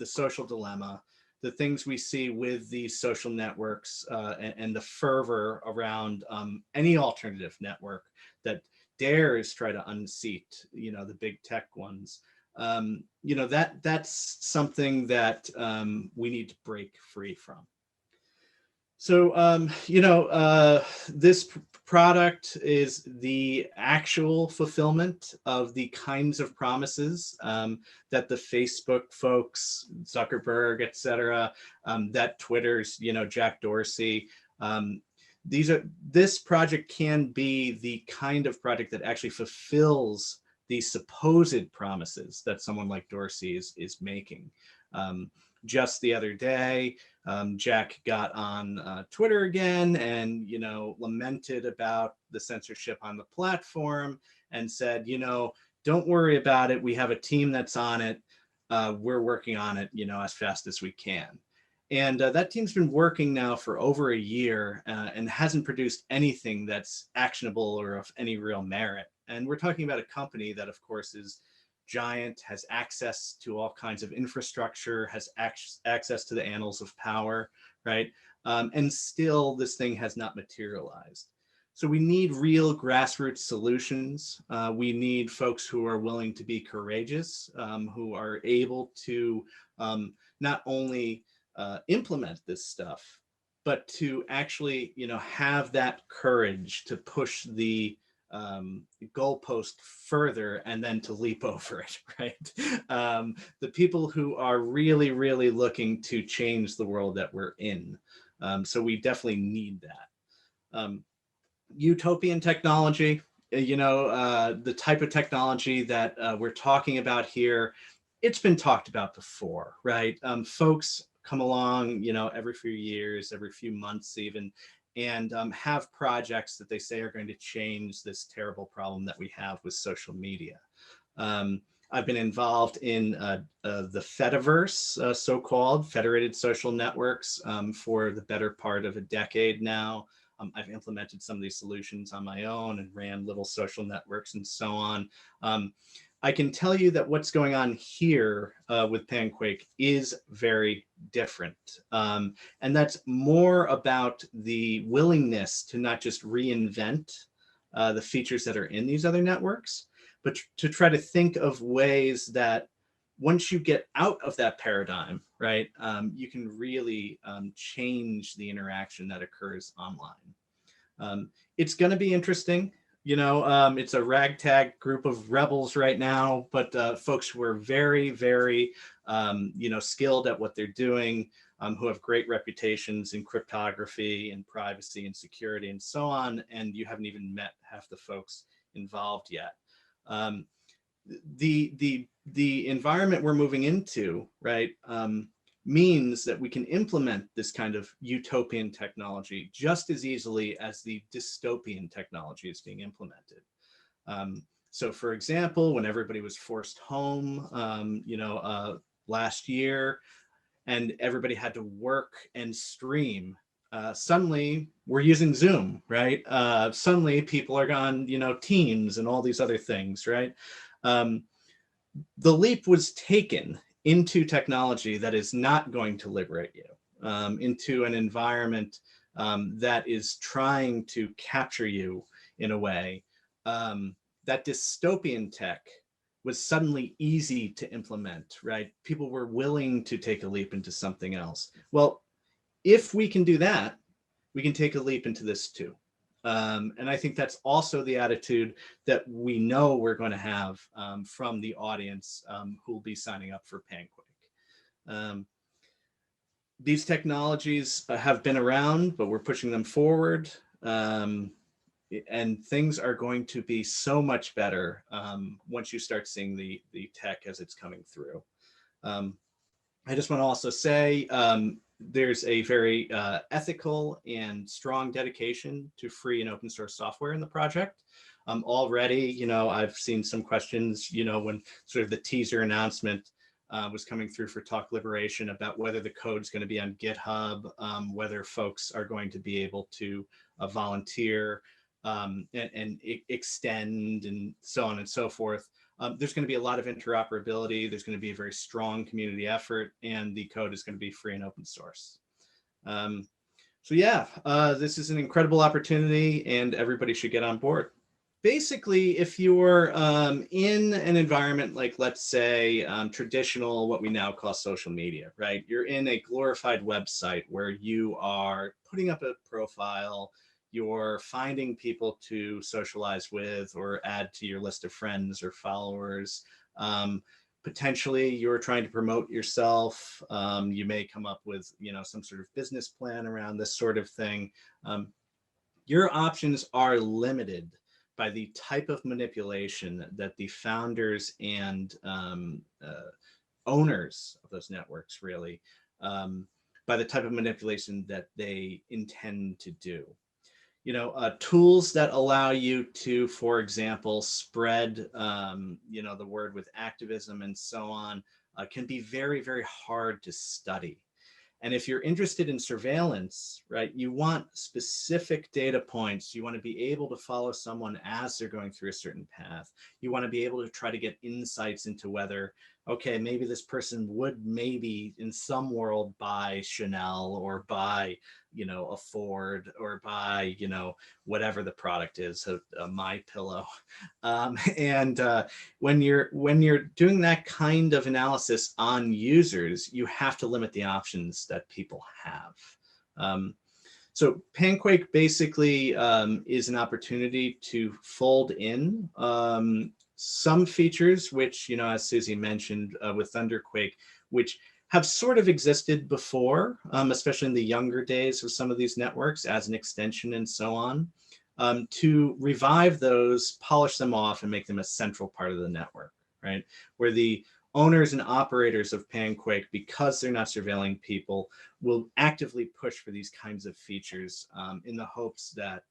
social dilemma, the things we see with the social networks and the fervor around any alternative network that dares try to unseat, the big tech ones, that's something that we need to break free from. So, this product is the actual fulfillment of the kinds of promises that the Facebook folks, Zuckerberg, et cetera, that Twitter's, Jack Dorsey, this project can be the kind of project that actually fulfills the supposed promises that someone like Dorsey is making. Just the other day, Jack got on Twitter again and, lamented about the censorship on the platform and said, don't worry about it. We have a team that's on it. We're working on it, as fast as we can. And that team's been working now for over a year and hasn't produced anything that's actionable or of any real merit. And we're talking about a company that, of course, is giant, has access to all kinds of infrastructure, has access to the annals of power, right? And still this thing has not materialized. So we need real grassroots solutions. We need folks who are willing to be courageous, who are able to not only implement this stuff, but to actually, have that courage to push the goalpost further and then to leap over it, right? The people who are really looking to change the world that we're in. So we definitely need that. Utopian technology, the type of technology that we're talking about here, it's been talked about before, right? Folks come along, every few years, every few months even, and have projects that they say are going to change this terrible problem that we have with social media. I've been involved in the Fediverse, so-called federated social networks, for the better part of a decade now. I've implemented some of these solutions on my own and ran little social networks and so on. I can tell you that what's going on here with PanQuake is very different. And that's more about the willingness to not just reinvent the features that are in these other networks, but to try to think of ways that once you get out of that paradigm, right, you can really change the interaction that occurs online. It's going to be interesting. It's a ragtag group of rebels right now, but folks who are very skilled at what they're doing, who have great reputations in cryptography and privacy and security and so on. And you haven't even met half the folks involved yet. The environment we're moving into, right, means that we can implement this kind of utopian technology just as easily as the dystopian technology is being implemented. So for example, when everybody was forced home, last year, and everybody had to work and stream, suddenly we're using Zoom, right? Suddenly people are on, Teams and all these other things, right? The leap was taken into technology that is not going to liberate you, into an environment that is trying to capture you in a way. That dystopian tech was suddenly easy to implement, right? People were willing to take a leap into something else. Well, if we can do that, we can take a leap into this too. And I think that's also the attitude that we know we're going to have from the audience who will be signing up for PanQuake. These technologies have been around, but we're pushing them forward. And things are going to be so much better once you start seeing the tech as it's coming through. I just want to also say there's a very ethical and strong dedication to free and open source software in the project. Already, I've seen some questions, when sort of the teaser announcement was coming through for Talk Liberation about whether the code's going to be on GitHub, whether folks are going to be able to volunteer and extend and so on and so forth. There's going to be a lot of interoperability. There's going to be a very strong community effort, and the code is going to be free and open source. So yeah, this is an incredible opportunity, and everybody should get on board. Basically, if you're in an environment like, let's say, traditional, what we now call social media, right? You're in a glorified website where you are putting up a profile, you're finding people to socialize with or add to your list of friends or followers. Potentially, you're trying to promote yourself. You may come up with, some sort of business plan around this sort of thing. Your options are limited by the type of manipulation that the founders and owners of those networks really, by the type of manipulation that they intend to do. Tools that allow you to, for example, spread, the word with activism and so on, can be very, very hard to study. And if you're interested in surveillance, right, you want specific data points. You want to be able to follow someone as they're going through a certain path. You want to be able to try to get insights into whether, okay, maybe this person would maybe in some world buy Chanel or buy, a Ford or buy, whatever the product is, a My Pillow. And when you're doing that kind of analysis on users, you have to limit the options that people have. So PanQuake basically is an opportunity to fold in some features, which, as Susie mentioned with Thunderquake, which have sort of existed before, especially in the younger days of some of these networks as an extension and so on, to revive those, polish them off, and make them a central part of the network, right? Where the owners and operators of PanQuake, because they're not surveilling people, will actively push for these kinds of features in the hopes that,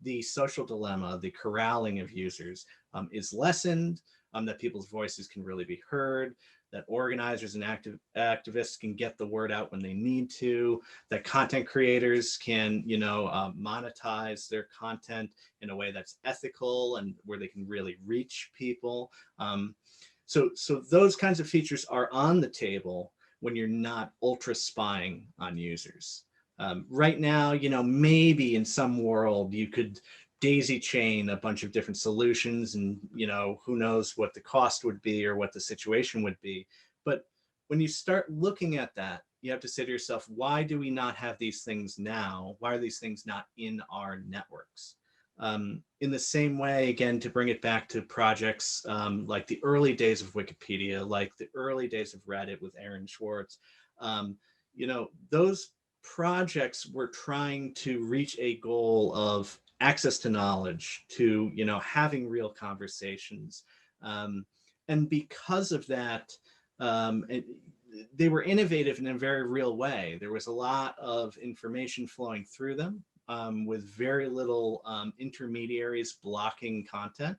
the social dilemma, the corralling of users is lessened, that people's voices can really be heard, that organizers and activists can get the word out when they need to, that content creators can, monetize their content in a way that's ethical and where they can really reach people. So those kinds of features are on the table when you're not ultra spying on users. Right now, maybe in some world you could daisy chain a bunch of different solutions, and who knows what the cost would be or what the situation would be. But when you start looking at that, you have to say to yourself, why do we not have these things now? Why are these things not in our networks? In the same way, again, to bring it back to projects like the early days of Wikipedia, like the early days of Reddit with Aaron Swartz, those projects were trying to reach a goal of access to knowledge, to having real conversations, and because of that, they were innovative in a very real way. There was a lot of information flowing through them, with very little intermediaries blocking content,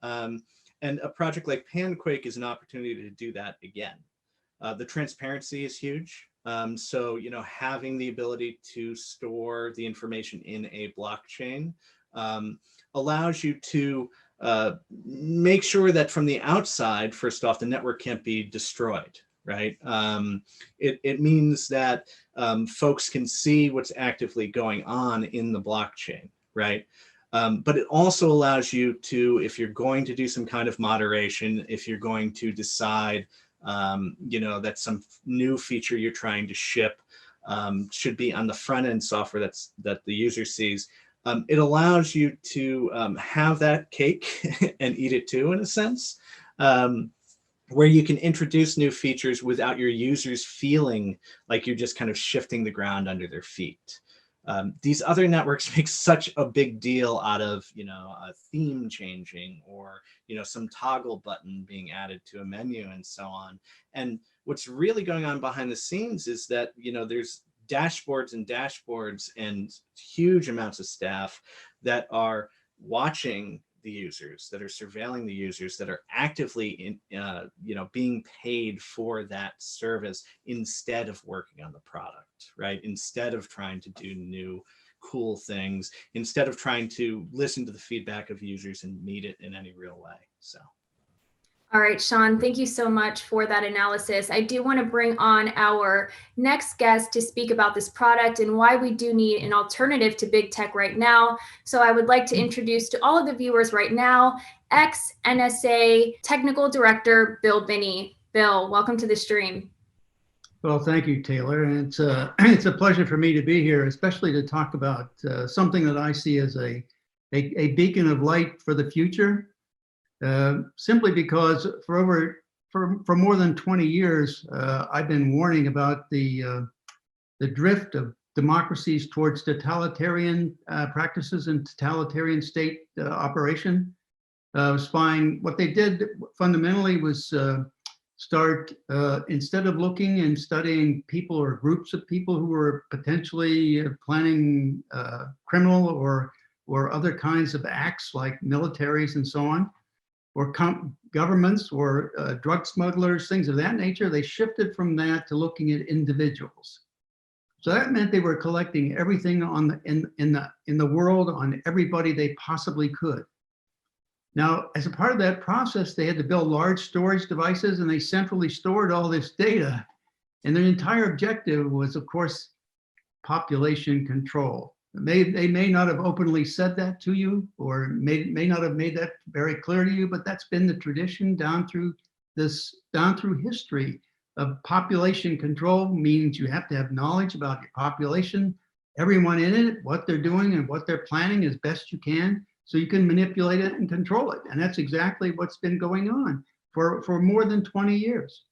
and a project like PanQuake is an opportunity to do that again. The transparency is huge. So, having the ability to store the information in a blockchain allows you to make sure that from the outside, first off, the network can't be destroyed, right? It means that folks can see what's actively going on in the blockchain, right? But it also allows you to, if you're going to do some kind of moderation, if you're going to decide that some new feature you're trying to ship should be on the front end software that the user sees. It allows you to have that cake and eat it too, in a sense, where you can introduce new features without your users feeling like you're just kind of shifting the ground under their feet. These other networks make such a big deal out of, a theme changing or, some toggle button being added to a menu and so on. And what's really going on behind the scenes is that, there's dashboards and huge amounts of staff that are watching the users, that are surveilling the users, that are actively being paid for that service instead of working on the product, right? Instead of trying to do new cool things, instead of trying to listen to the feedback of users and meet it in any real way. So. All right, Sean, thank you so much for that analysis. I do want to bring on our next guest to speak about this product and why we do need an alternative to big tech right now. So I would like to introduce to all of the viewers right now, ex-NSA Technical Director, Bill Binney. Bill, welcome to the stream. Well, thank you, Taylor. And it's a pleasure for me to be here, especially to talk about something that I see as a beacon of light for the future. Simply because for more than 20 years, I've been warning about the drift of democracies towards totalitarian practices and totalitarian state operation. Spying, what they did fundamentally was start, instead of looking and studying people or groups of people who were potentially planning criminal or other kinds of acts like militaries and so on, or governments or drug smugglers, things of that nature, they shifted from that to looking at individuals. So that meant they were collecting everything in the world on everybody they possibly could. Now, as a part of that process, they had to build large storage devices, and they centrally stored all this data. And their entire objective was, of course, population control. They may not have openly said that to you, or may not have made that very clear to you, but that's been the tradition down through history of population control. Means you have to have knowledge about your population, everyone in it, what they're doing and what they're planning as best you can, so you can manipulate it and control it. And that's exactly what's been going on for more than 20 years.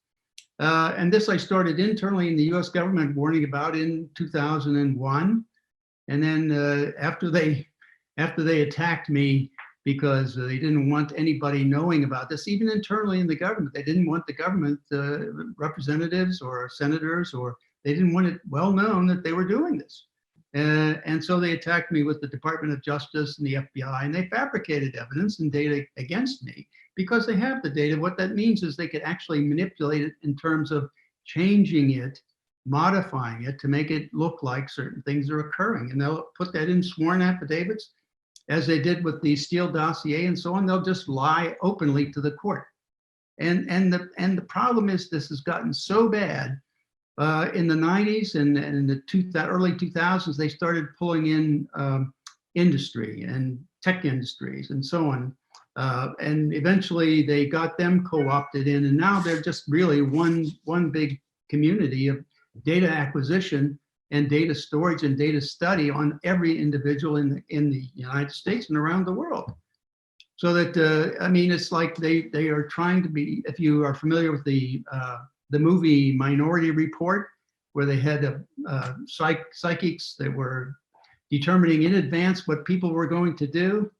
And this I started internally in the US government warning about in 2001. And then after they attacked me because they didn't want anybody knowing about this, even internally in the government, they didn't want the government representatives or senators, or they didn't want it well known that they were doing this. And so they attacked me with the Department of Justice and the FBI, and they fabricated evidence and data against me because they have the data. What that means is they could actually manipulate it in terms of changing it, modifying it to make it look like certain things are occurring. And they'll put that in sworn affidavits, as they did with the Steele dossier and so on. They'll just lie openly to the court. And the problem is this has gotten so bad. In the 90s and the early 2000s, they started pulling in industry and tech industries and so on. And eventually they got them co-opted in, and now they're just really one big community of data acquisition and data storage and data study on every individual in the United States and around the world. So that, I mean, it's like they are trying to be, if you are familiar with the movie Minority Report, where they had psychics that were determining in advance what people were going to do.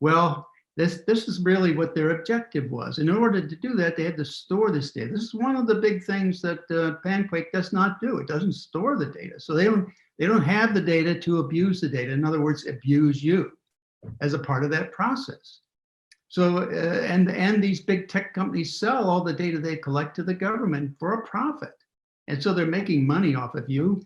Well, this is really what their objective was. In order to do that, they had to store this data. This is one of the big things that PanQuake does not do. It doesn't store the data. So they don't have the data to abuse the data. In other words, abuse you as a part of that process. So, and these big tech companies sell all the data they collect to the government for a profit. And so they're making money off of you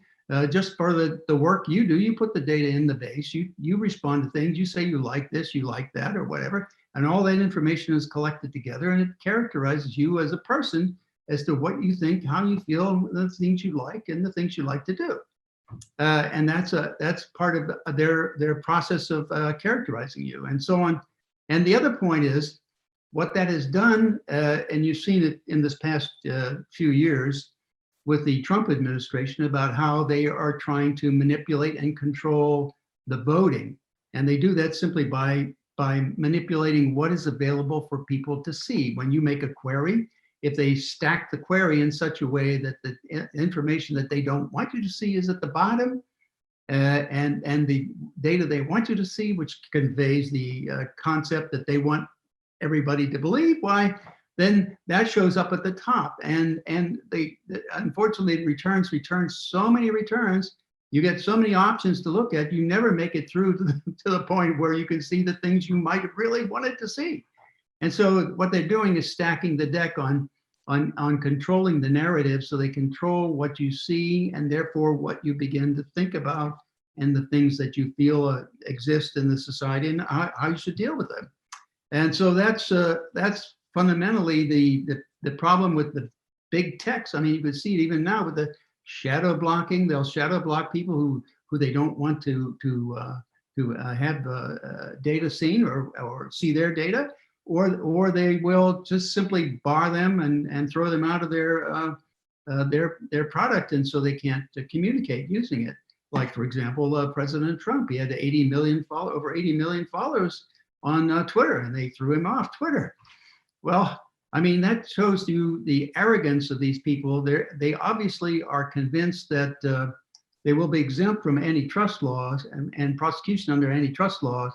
just for the work you do. You put the data in the base, you respond to things, you say you like this, you like that, or whatever. And all that information is collected together, and it characterizes you as a person as to what you think, how you feel, the things you like, and the things you like to do. And that's part of their process of characterizing you, and so on. And the other point is, what that has done, and you've seen it in this past few years with the Trump administration, about how they are trying to manipulate and control the voting. And they do that simply by manipulating what is available for people to see. When you make a query, if they stack the query in such a way that the information that they don't want you to see is at the bottom, and the data they want you to see, which conveys the concept that they want everybody to believe, why, then that shows up at the top. And unfortunately, returns so many returns. You get so many options to look at, you never make it through to the point where you can see the things you might have really wanted to see. And so what they're doing is stacking the deck on controlling the narrative, so they control what you see and therefore what you begin to think about and the things that you feel exist in the society and how you should deal with them. And so that's fundamentally the problem with the big techs. I mean, you can see it even now with the shadow blocking. They'll shadow block people who they don't want to have data seen or see their data, or they will just simply bar them and throw them out of their product, and so they can't communicate using it. Like, for example, President Trump, he had over 80 million followers on Twitter, and they threw him off Twitter. Well, I mean, that shows you the arrogance of these people. They obviously are convinced that they will be exempt from antitrust laws and prosecution under antitrust laws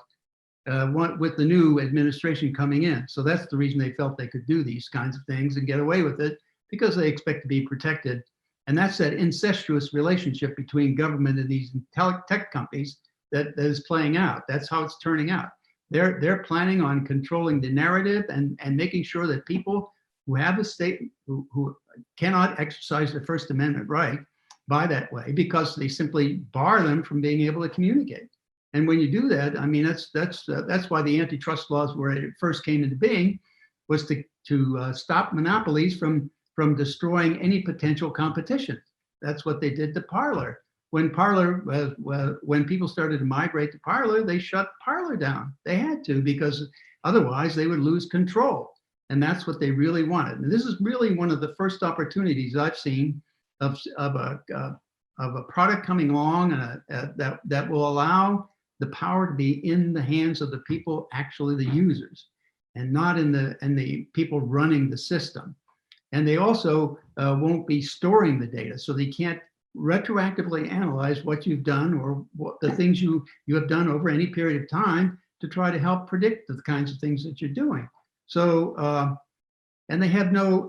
with the new administration coming in. So that's the reason they felt they could do these kinds of things and get away with it, because they expect to be protected. And that's that incestuous relationship between government and these tech companies that is playing out. That's how it's turning out. They're planning on controlling the narrative and making sure that people who have a state who cannot exercise their First Amendment right by that way, because they simply bar them from being able to communicate. And when you do that, I mean, that's why the antitrust laws, where it first came into being, was to stop monopolies from destroying any potential competition. That's what they did to Parler. When when people started to migrate to Parler, they shut Parler down. They had to, because otherwise they would lose control. And that's what they really wanted. And this is really one of the first opportunities I've seen of a product coming along that will allow the power to be in the hands of the people, actually the users, and not in the people running the system. And they also won't be storing the data, so they can't retroactively analyze what you've done or what the things you have done over any period of time to try to help predict the kinds of things that you're doing. So, and they have no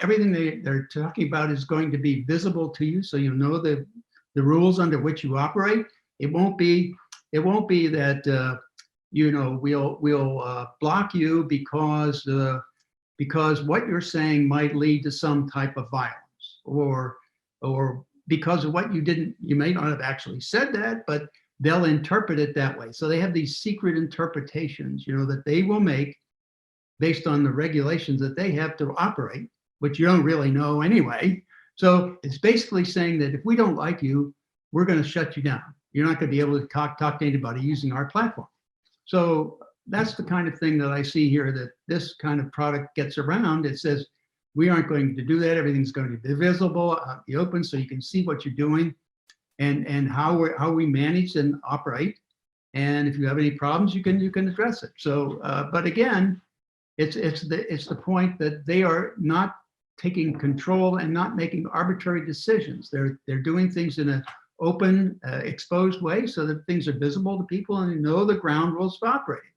everything they're talking about is going to be visible to you, so you know the rules under which you operate. It won't be that we'll block you because what you're saying might lead to some type of violence, or because of what you may not have actually said that, but they'll interpret it that way. So they have these secret interpretations, that they will make based on the regulations that they have to operate, which you don't really know anyway. So it's basically saying that if we don't like you, we're going to shut you down. You're not going to be able to talk to anybody using our platform. So that's the kind of thing that I see here, that this kind of product gets around. It says, we aren't going to do that. Everything's going to be visible, be open, so you can see what you're doing and how we manage and operate. And if you have any problems, you can address it. So, but again, it's the point that they are not taking control and not making arbitrary decisions. They're doing things in an open, exposed way, so that things are visible to people and they know the ground rules of operating.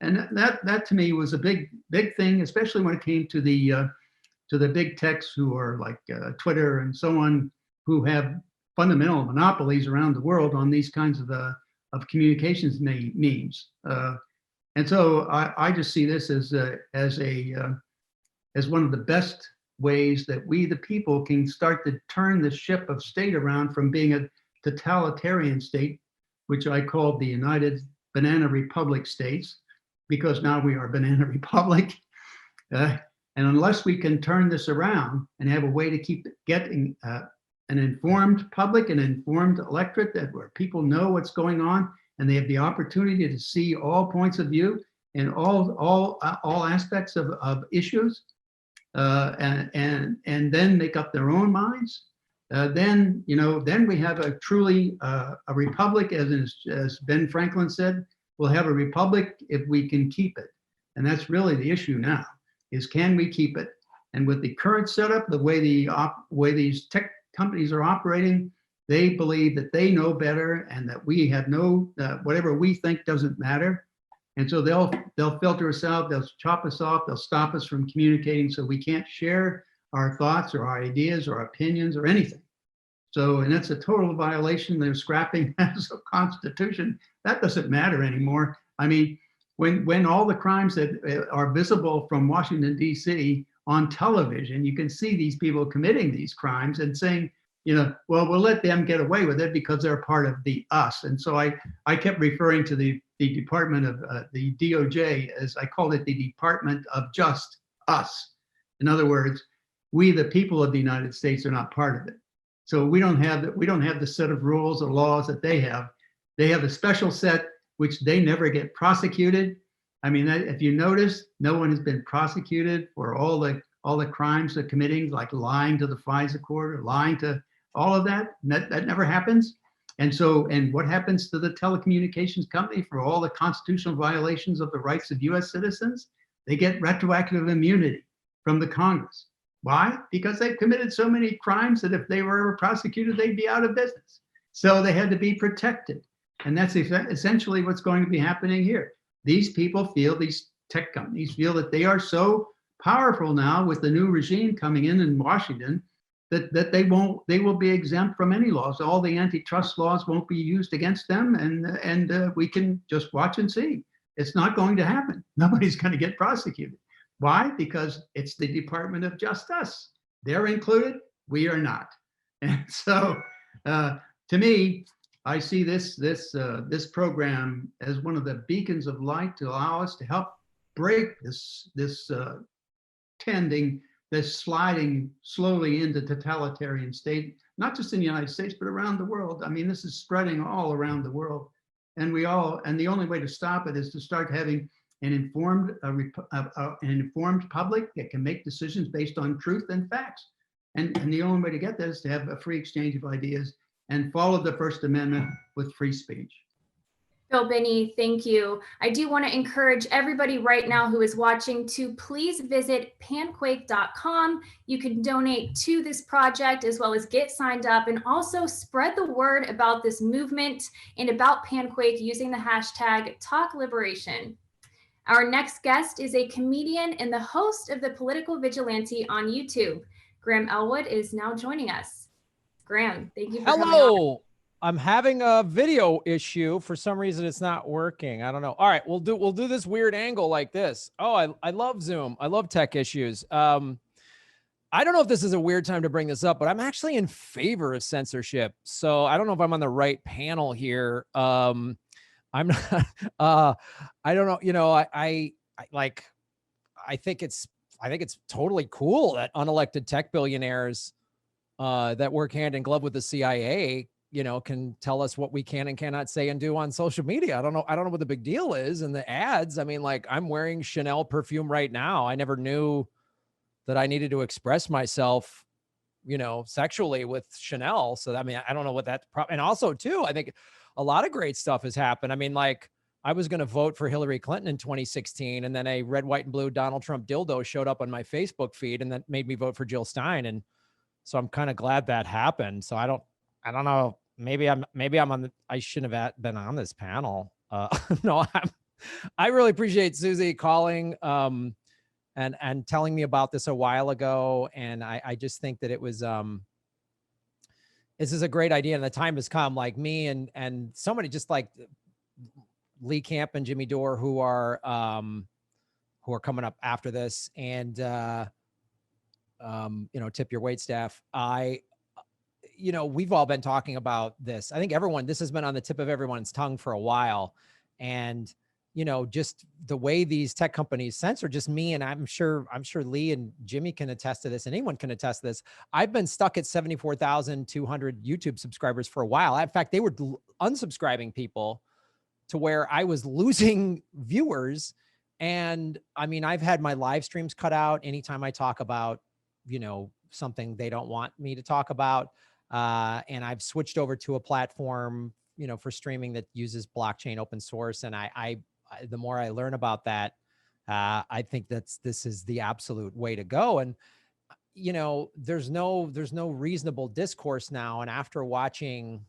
And that to me was a big thing, especially when it came to the big techs who are like Twitter and so on, who have fundamental monopolies around the world on these kinds of communications means. And so I just see this as one of the best ways that we, the people, can start to turn the ship of state around from being a totalitarian state, which I called the United Banana Republic States, because now we are Banana Republic. And unless we can turn this around and have a way to keep getting an informed public, an informed electorate, where people know what's going on and they have the opportunity to see all points of view and all aspects of issues, and then make up their own minds, then we have a truly a republic, as Ben Franklin said. We'll have a republic if we can keep it, and that's really the issue now: is can we keep it? And with the current setup, the way these tech companies are operating, They believe that they know better and that we have no, whatever we think doesn't matter. And so they'll filter us out, they'll chop us off, they'll stop us from communicating so we can't share our thoughts or our ideas or opinions or anything. So, and that's a total violation. They're scrapping as a constitution. That doesn't matter anymore. I mean, when all the crimes that are visible from Washington, D.C. on television, you can see these people committing these crimes and saying, you know, well, we'll let them get away with it because they're part of the us. And so I kept referring to the Department of the DOJ, as I called it, the Department of Just Us. In other words, we, the people of the United States, are not part of it. So we don't have the set of rules or laws that they have. They have a special set which they never get prosecuted. I mean, if you notice, no one has been prosecuted for all the crimes they're committing, like lying to the FISA court or lying to all of that. That never happens. And so, and what happens to the telecommunications company for all the constitutional violations of the rights of US citizens? They get retroactive immunity from the Congress. Why? Because they've committed so many crimes that if they were ever prosecuted, they'd be out of business. So they had to be protected. And that's essentially what's going to be happening here. These people feel, these tech companies feel that they are so powerful now with the new regime coming in Washington that they will be exempt from any laws. All the antitrust laws won't be used against them, and we can just watch and see. It's not going to happen. Nobody's going to get prosecuted. Why? Because it's the Department of Just Us. They're included, we are not. And so, to me, I see this program as one of the beacons of light to allow us to help break this sliding slowly into totalitarian state, not just in the United States, but around the world. I mean, this is spreading all around the world. And the only way to stop it is to start having an informed public that can make decisions based on truth and facts. And the only way to get that is to have a free exchange of ideas and follow the First Amendment with free speech. Bill Binney, thank you. I do want to encourage everybody right now who is watching to please visit panquake.com. You can donate to this project as well as get signed up, and also spread the word about this movement and about PanQuake using the hashtag #TalkLiberation. Our next guest is a comedian and the host of the Political Vigilante on YouTube. Graham Elwood is now joining us. Graham, thank you for coming on. Hello. I'm having a video issue. For some reason, it's not working. I don't know. All right, we'll do this weird angle like this. Oh, I love Zoom. I love tech issues. I don't know if this is a weird time to bring this up, but I'm actually in favor of censorship. So I don't know if I'm on the right panel here. I'm not. I don't know. You know, I think it's totally cool that unelected tech billionaires that work hand in glove with the CIA, you know, can tell us what we can and cannot say and do on social media. I don't know what the big deal is. And the ads, I mean, like, I'm wearing Chanel perfume right now. I never knew that I needed to express myself, you know, sexually with Chanel. So, I mean, I don't know what that, and also too, I think a lot of great stuff has happened. I mean, like, I was going to vote for Hillary Clinton in 2016, and then a red, white, and blue Donald Trump dildo showed up on my Facebook feed, and that made me vote for Jill Stein. And so I'm kind of glad that happened. So I don't know. Maybe I shouldn't have been on this panel. No, I really appreciate Susie calling and telling me about this a while ago. And I just think that it was, this is a great idea. And the time has come, like me and somebody just like Lee Camp and Jimmy Dore, who are coming up after this, and, you know, tip your wait staff. You know, we've all been talking about this. I think this has been on the tip of everyone's tongue for a while. And, you know, just the way these tech companies censor, just me, and I'm sure Lee and Jimmy can attest to this, and anyone can attest to this. I've been stuck at 74,200 YouTube subscribers for a while. In fact, they were unsubscribing people to where I was losing viewers. And I mean, I've had my live streams cut out anytime I talk about, you know, something they don't want me to talk about. And I've switched over to a platform, you know, for streaming that uses blockchain open source. And the more I learn about that, I think this is the absolute way to go. And, you know, there's no reasonable discourse now. And after watching,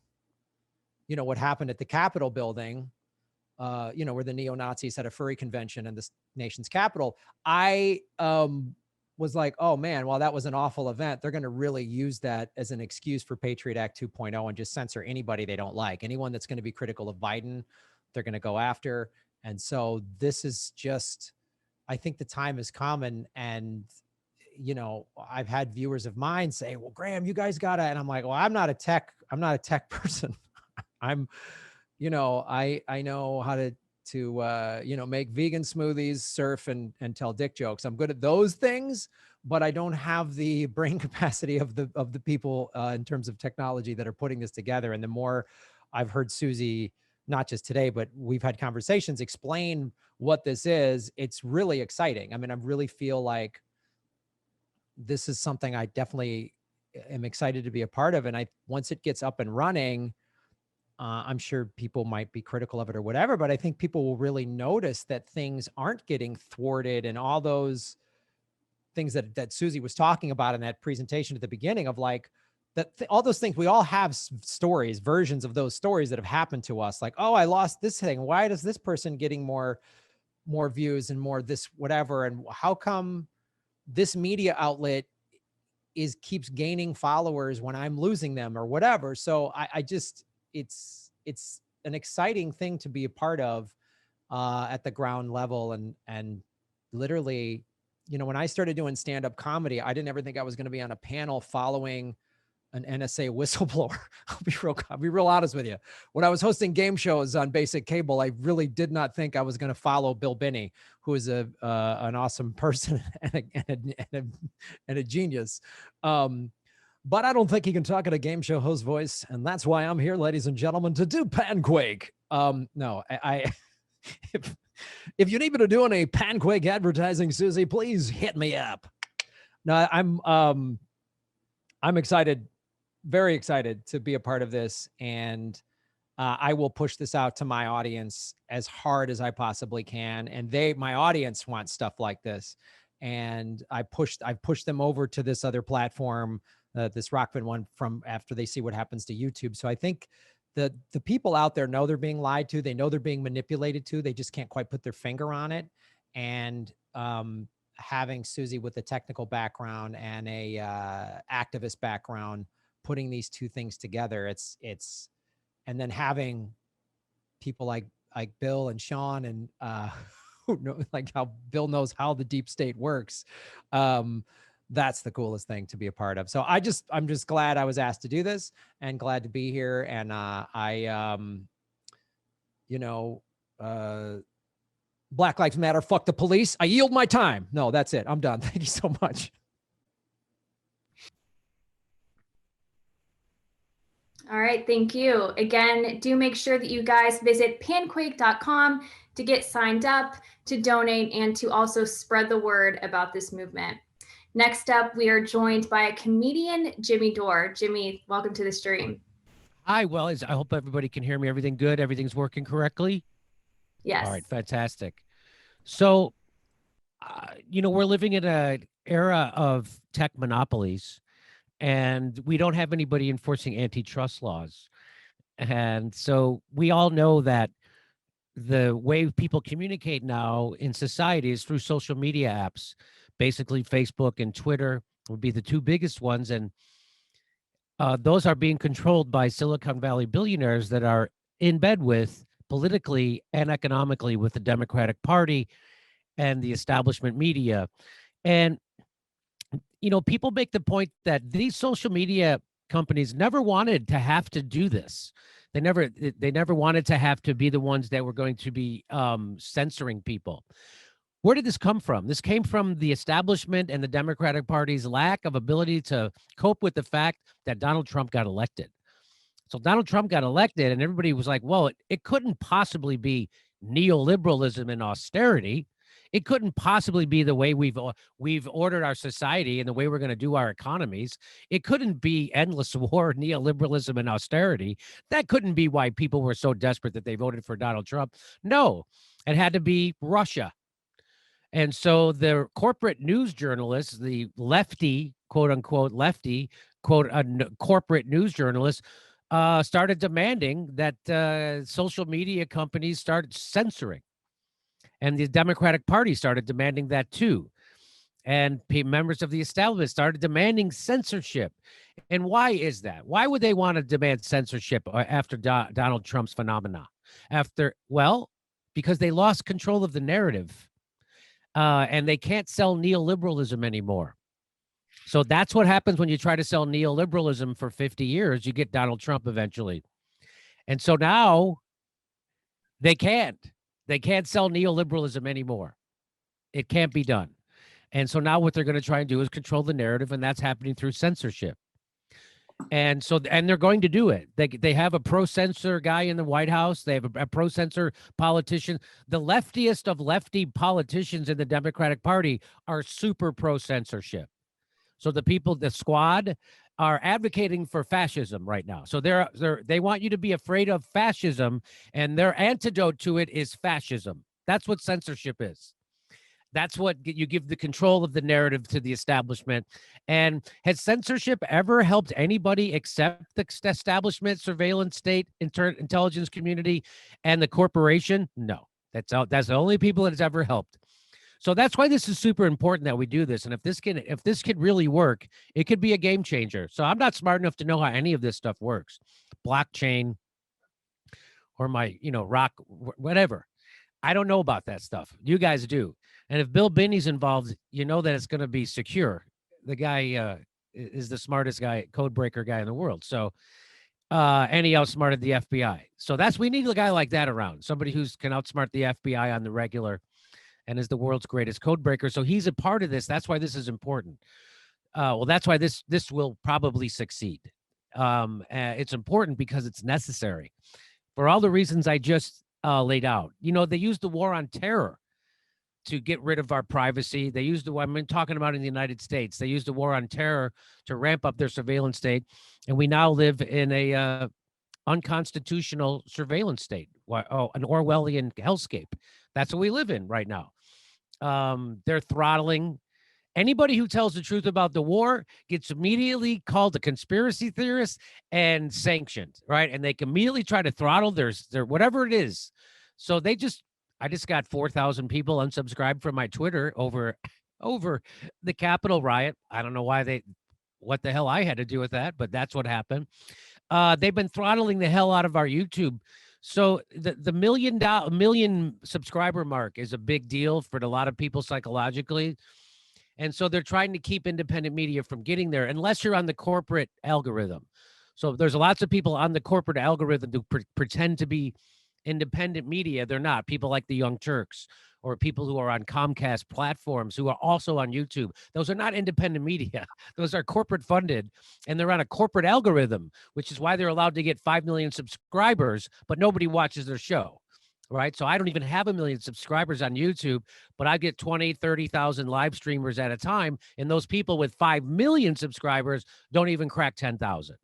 you know, what happened at the Capitol building, you know, where the neo-Nazis had a furry convention in this nation's capital, I was like, oh man, well, that was an awful event. They're going to really use that as an excuse for Patriot Act 2.0 and just censor anybody they don't like. Anyone that's going to be critical of Biden, they're going to go after. And so this is just, I think the time has come, and you know, I've had viewers of mine say, well, Graham, you guys gotta, and I'm like, well, I'm not a tech person. I'm, you know, I know how to you know, make vegan smoothies, surf, and tell dick jokes. I'm good at those things, but I don't have the brain capacity of the people in terms of technology that are putting this together. And the more I've heard Susie, not just today, but we've had conversations, explain what this is, it's really exciting. I mean, I really feel like this is something I definitely am excited to be a part of. And once it gets up and running, I'm sure people might be critical of it or whatever, but I think people will really notice that things aren't getting thwarted, and all those things that Susie was talking about in that presentation at the beginning of like all those things. We all have stories, versions of those stories that have happened to us. Like, oh, I lost this thing. Why does this person getting more views and more this whatever? And how come this media outlet keeps gaining followers when I'm losing them or whatever? So I just, it's an exciting thing to be a part of at the ground level. And literally, you know, when I started doing stand-up comedy, I didn't ever think I was going to be on a panel following an NSA whistleblower. I'll be real honest with you. When I was hosting game shows on basic cable, I really did not think I was going to follow Bill Binney, who is an awesome person and a genius. But I don't think he can talk at a game show host voice. And that's why I'm here, ladies and gentlemen, to do PanQuake. No, if you need me to do any PanQuake advertising, Susie, please hit me up. No, I'm excited, very excited to be a part of this. And I will push this out to my audience as hard as I possibly can. And my audience wants stuff like this. And I've pushed them over to this other platform, this Rockfin one, from after they see what happens to YouTube. So I think the people out there know they're being lied to. They know they're being manipulated to. They just can't quite put their finger on it. And having Susie with a technical background and a activist background, putting these two things together, and then having people like Bill and Sean and who know, like how Bill knows how the deep state works. That's the coolest thing to be a part of. So I'm just glad I was asked to do this and glad to be here. And Black Lives Matter, fuck the police. I yield my time. No, that's it. I'm done. Thank you so much. All right, thank you. Again, do make sure that you guys visit panquake.com to get signed up, to donate, and to also spread the word about this movement. Next up, we are joined by a comedian, Jimmy Dore. Jimmy, welcome to the stream. Hi, well, I hope everybody can hear me. Everything good? Everything's working correctly? Yes. All right, fantastic. So, we're living in an era of tech monopolies, and we don't have anybody enforcing antitrust laws. And so we all know that the way people communicate now in society is through social media apps. Basically, Facebook and Twitter would be the two biggest ones. And those are being controlled by Silicon Valley billionaires that are in bed with, politically and economically, with the Democratic Party and the establishment media. And, people make the point that these social media companies never wanted to have to do this. They never wanted to have to be the ones that were going to be censoring people. Where did this come from? This came from the establishment and the Democratic Party's lack of ability to cope with the fact that Donald Trump got elected. So Donald Trump got elected, and everybody was like, well, it couldn't possibly be neoliberalism and austerity. It couldn't possibly be the way we've ordered our society and the way we're going to do our economies. It couldn't be endless war, neoliberalism, and austerity. That couldn't be why people were so desperate that they voted for Donald Trump. No, it had to be Russia. And so the corporate news journalists, the lefty quote unquote lefty, corporate news journalists, started demanding that social media companies start censoring. And the Democratic Party started demanding that too. And members of the establishment started demanding censorship. And why is that? Why would they want to demand censorship after Donald Trump's phenomena? Well, because they lost control of the narrative, and they can't sell neoliberalism anymore. So that's what happens when you try to sell neoliberalism for 50 years. You get Donald Trump eventually. And so now they can't sell neoliberalism anymore. It can't be done. And so now what they're going to try and do is control the narrative, and that's happening through censorship. And they're going to do it. They have a pro-censor guy in the White House. They have a pro-censor politician. The leftiest of lefty politicians in the Democratic Party are super pro-censorship. So the squad are advocating for fascism right now. So they want you to be afraid of fascism, and their antidote to it is fascism. That's what censorship is. That's what you give the control of the narrative to the establishment. And has censorship ever helped anybody except the establishment, surveillance state, intelligence community, and the corporation? No, that's the only people that it's ever helped. So that's why this is super important that we do this. And if this could really work, it could be a game changer. So I'm not smart enough to know how any of this stuff works, blockchain, or rock, whatever. I don't know about that stuff. You guys do. And if Bill Binney's involved, you know that it's going to be secure. The guy is the smartest guy, code breaker guy in the world. So, and he outsmarted the FBI. So we need a guy like that around, somebody who can outsmart the FBI on the regular and is the world's greatest code breaker. So he's a part of this. That's why this is important. Well, that's why this will probably succeed. It's important because it's necessary for all the reasons I just laid out. They used the war on terror to get rid of our privacy. They used talking about in the United States, they used the war on terror to ramp up their surveillance state. And we now live in a unconstitutional surveillance state, an Orwellian hellscape. That's what we live in right now. They're throttling. Anybody who tells the truth about the war gets immediately called a conspiracy theorist and sanctioned, right? And they can immediately try to throttle their whatever it is. So I just got 4,000 people unsubscribed from my Twitter over the Capitol riot. I don't know what the hell I had to do with that, but that's what happened. They've been throttling the hell out of our YouTube. So the million subscriber mark is a big deal for a lot of people psychologically. And so they're trying to keep independent media from getting there unless you're on the corporate algorithm. So there's lots of people on the corporate algorithm who pretend to be independent media. They're not. People like the Young Turks or people who are on Comcast platforms who are also on YouTube. Those are not independent media. Those are corporate funded, and they're on a corporate algorithm, which is why they're allowed to get 5 million subscribers, but nobody watches their show, right? So I don't even have 1 million subscribers on YouTube, but I get 20, 30,000 live streamers at a time, and those people with 5 million subscribers don't even crack 10,000.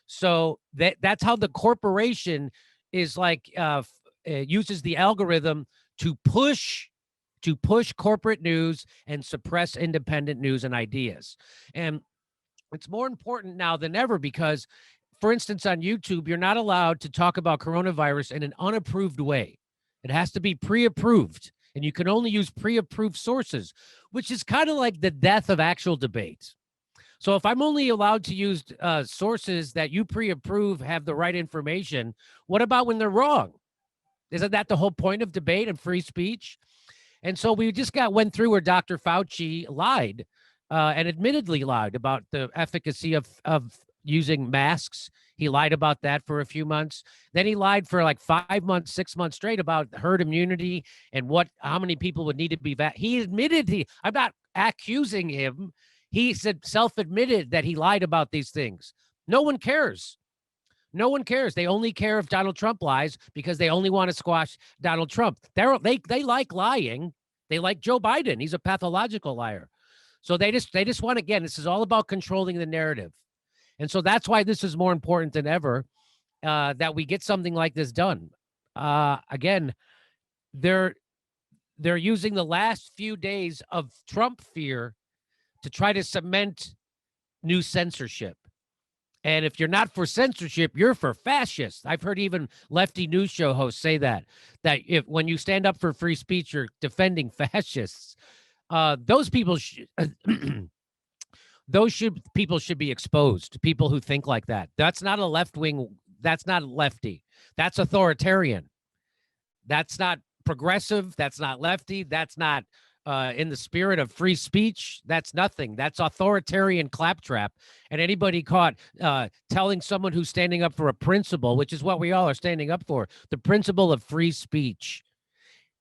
So that's how the corporation is uses the algorithm to push corporate news and suppress independent news and ideas. And it's more important now than ever because, for instance, on YouTube, you're not allowed to talk about coronavirus in an unapproved way. It has to be pre-approved, and you can only use pre-approved sources, which is kind of like the death of actual debate. So if I'm only allowed to use sources that you pre-approve have the right information, what about when they're wrong? Isn't that the whole point of debate and free speech? And so we just went through where Dr. Fauci lied and admittedly lied about the efficacy of using masks. He lied about that for a few months. Then he lied for like 5 months, 6 months straight about herd immunity and how many people would need to be vaccinated. He admitted I'm not accusing him. He self-admitted that he lied about these things. No one cares. No one cares. They only care if Donald Trump lies because they only want to squash Donald Trump. They like lying. They like Joe Biden. He's a pathological liar. So they just want, again, this is all about controlling the narrative. And so that's why this is more important than ever, that we get something like this done. Again, they're using the last few days of Trump fear to try to cement new censorship. And if you're not for censorship, you're for fascists. I've heard even lefty news show hosts say that if when you stand up for free speech, you're defending fascists. Those people people should be exposed. People who think like that. That's not a left wing. That's not lefty. That's authoritarian. That's not progressive. That's not lefty. That's not in the spirit of free speech. That's nothing. That's authoritarian claptrap. And anybody caught telling someone who's standing up for a principle, which is what we all are standing up for, the principle of free speech.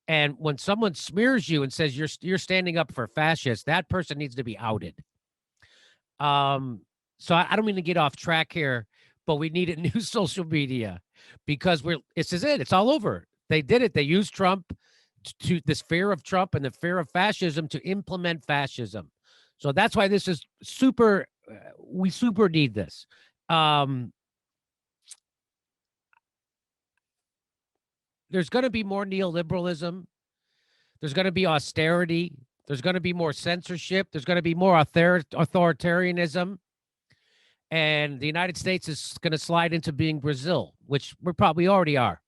And when someone smears you and says you're standing up for fascists, that person needs to be outed. So I don't mean to get off track here, but we need a new social media because this is it. It's all over. They did it. They used Trump to this fear of Trump and the fear of fascism to implement fascism. So that's why this is super. We super need this. There's going to be more neoliberalism. There's going to be austerity. There's going to be more censorship. There's going to be more authoritarianism. And the United States is going to slide into being Brazil, which we probably already are.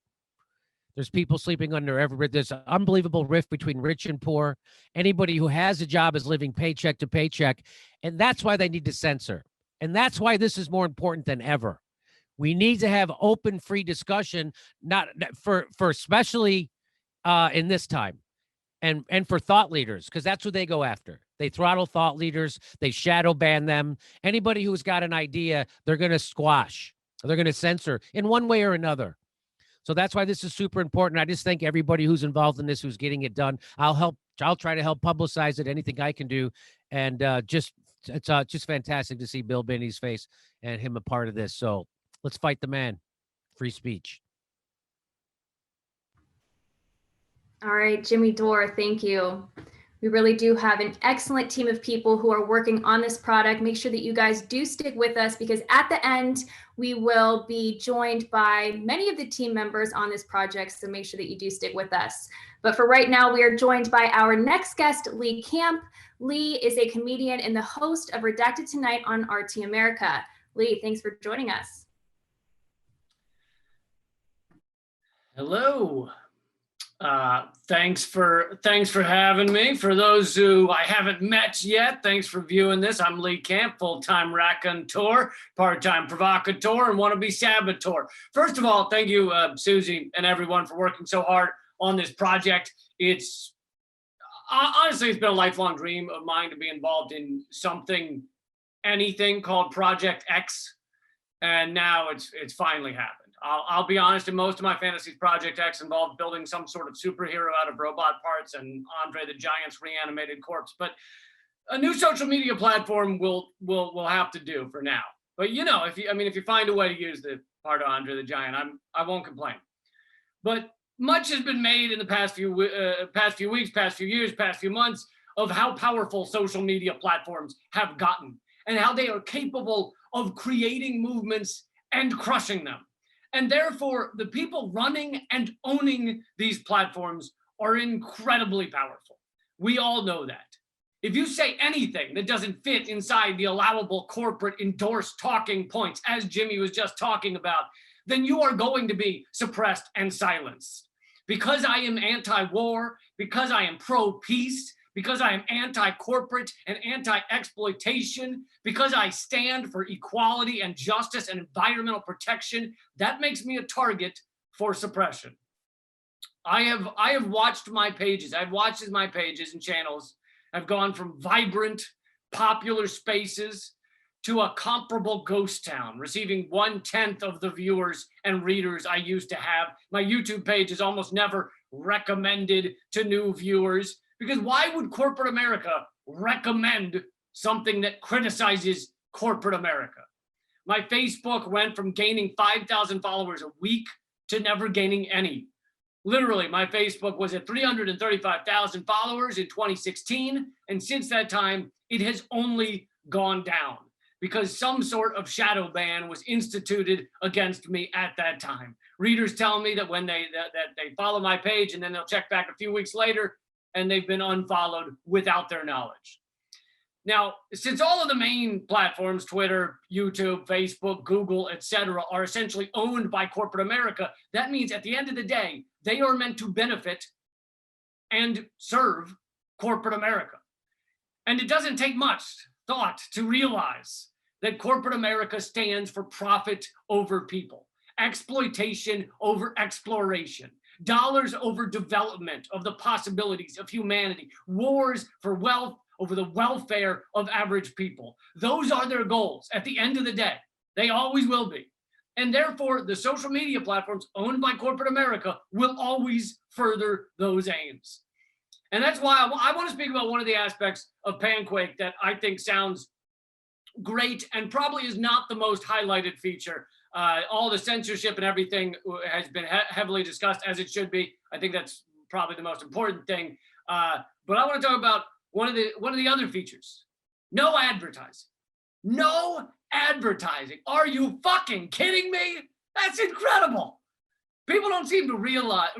There's people sleeping under there's an unbelievable rift between rich and poor. Anybody who has a job is living paycheck to paycheck. And that's why they need to censor. And that's why this is more important than ever. We need to have open, free discussion, not for especially in this time, and for thought leaders, because that's what they go after. They throttle thought leaders. They shadow ban them. Anybody who's got an idea, they're going to squash. They're going to censor in one way or another. So that's why this is super important. I just thank everybody who's involved in this, who's getting it done. I'll try to help publicize it, anything I can do. And it's just fantastic to see Bill Binney's face and him a part of this. So let's fight the man. Free speech. All right, Jimmy Dore, thank you. We really do have an excellent team of people who are working on this product. Make sure that you guys do stick with us because at the end, we will be joined by many of the team members on this project. So make sure that you do stick with us. But for right now, we are joined by our next guest, Lee Camp. Lee is a comedian and the host of Redacted Tonight on RT America. Lee, thanks for joining us. Hello. Thanks for having me. For those who I haven't met yet, thanks for viewing this. I'm Lee Camp, full-time raconteur, part-time provocateur, and wannabe saboteur. First of all, thank you, Susie and everyone for working so hard on this project. It's honestly, it's been a lifelong dream of mine to be involved in anything called Project X, and now it's finally happened. I'll be honest, in most of my fantasies, Project X involved building some sort of superhero out of robot parts and Andre the Giant's reanimated corpse. But a new social media platform will have to do for now. But you know, if you find a way to use the part of Andre the Giant, I won't complain. But much has been made in the past few weeks, past few years, past few months of how powerful social media platforms have gotten and how they are capable of creating movements and crushing them. And therefore, the people running and owning these platforms are incredibly powerful. We all know that. If you say anything that doesn't fit inside the allowable corporate endorsed talking points, as Jimmy was just talking about, then you are going to be suppressed and silenced. Because I am anti-war, because I am pro-peace, because I am anti-corporate and anti-exploitation, because I stand for equality and justice and environmental protection, that makes me a target for suppression. I have watched my pages. I've watched as my pages and channels have gone from vibrant, popular spaces to a comparable ghost town, receiving 1/10 of the viewers and readers I used to have. My YouTube page is almost never recommended to new viewers. Because why would corporate America recommend something that criticizes corporate America? My Facebook went from gaining 5,000 followers a week to never gaining any. Literally, my Facebook was at 335,000 followers in 2016. And since that time, it has only gone down because some sort of shadow ban was instituted against me at that time. Readers tell me that when they follow my page and then they'll check back a few weeks later, and they've been unfollowed without their knowledge. Now, since all of the main platforms, Twitter, YouTube, Facebook, Google, etc., are essentially owned by corporate America, that means at the end of the day, they are meant to benefit and serve corporate America. And it doesn't take much thought to realize that corporate America stands for profit over people, exploitation over exploration, dollars over development of the possibilities of humanity, wars for wealth over the welfare of average people. Those are their goals at the end of the day. They always will be. And therefore, the social media platforms owned by corporate America will always further those aims. And that's why I want to speak about one of the aspects of PanQuake that I think sounds great and probably is not the most highlighted feature. All the censorship and everything has been heavily discussed, as it should be. I think that's probably the most important thing. But I want to talk about one of the other features. No advertising. No advertising. Are you fucking kidding me? That's incredible. People don't seem to realize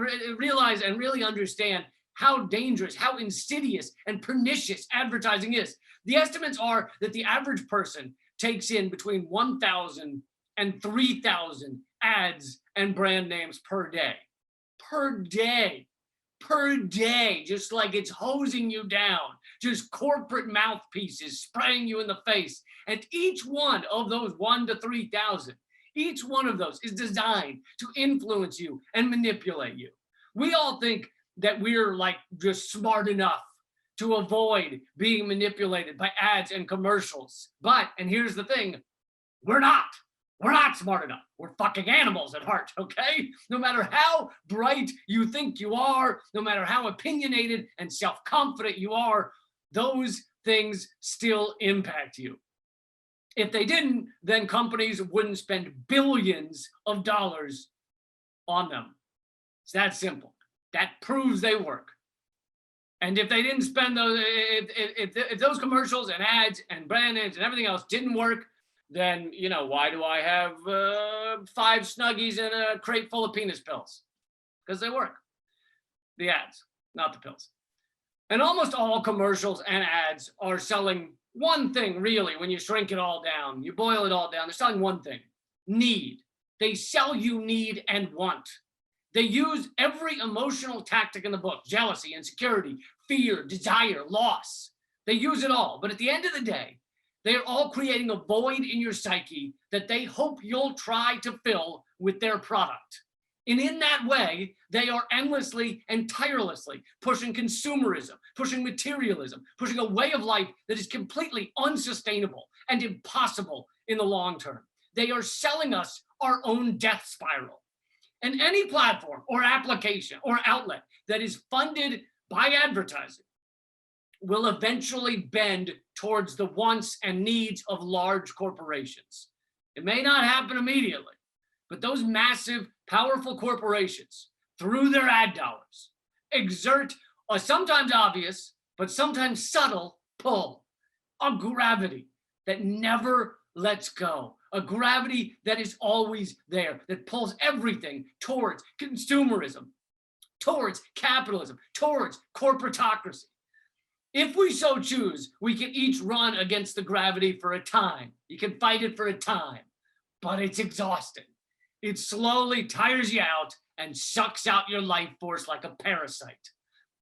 and really understand how dangerous, how insidious and pernicious advertising is. The estimates are that the average person takes in between 1,000 and 3,000 ads and brand names per day. Per day. Per day, just like it's hosing you down, just corporate mouthpieces spraying you in the face. And each one of those 1,000 to 3,000, each one of those is designed to influence you and manipulate you. We all think that we're like just smart enough to avoid being manipulated by ads and commercials. But, and here's the thing, we're not. We're not smart enough. We're fucking animals at heart, okay? No matter how bright you think you are, no matter how opinionated and self-confident you are, those things still impact you. If they didn't, then companies wouldn't spend billions of dollars on them. It's that simple. That proves they work. And if they didn't spend those, if those commercials and ads and brand names and everything else didn't work, then, you know, why do I have 5 Snuggies and a crate full of penis pills? Because they work. The ads, not the pills. And almost all commercials and ads are selling one thing, really, when you shrink it all down, you boil it all down, they're selling one thing, need. They sell you need and want. They use every emotional tactic in the book, jealousy, insecurity, fear, desire, loss. They use it all. But at the end of the day, they are all creating a void in your psyche that they hope you'll try to fill with their product. And in that way, they are endlessly and tirelessly pushing consumerism, pushing materialism, pushing a way of life that is completely unsustainable and impossible in the long term. They are selling us our own death spiral. And any platform or application or outlet that is funded by advertising will eventually bend towards the wants and needs of large corporations. It may not happen immediately, but those massive, powerful corporations, through their ad dollars, exert a sometimes obvious, but sometimes subtle pull, a gravity that never lets go, a gravity that is always there, that pulls everything towards consumerism, towards capitalism, towards corporatocracy. If we so choose, we can each run against the gravity for a time. You can fight it for a time, but it's exhausting. It slowly tires you out and sucks out your life force like a parasite.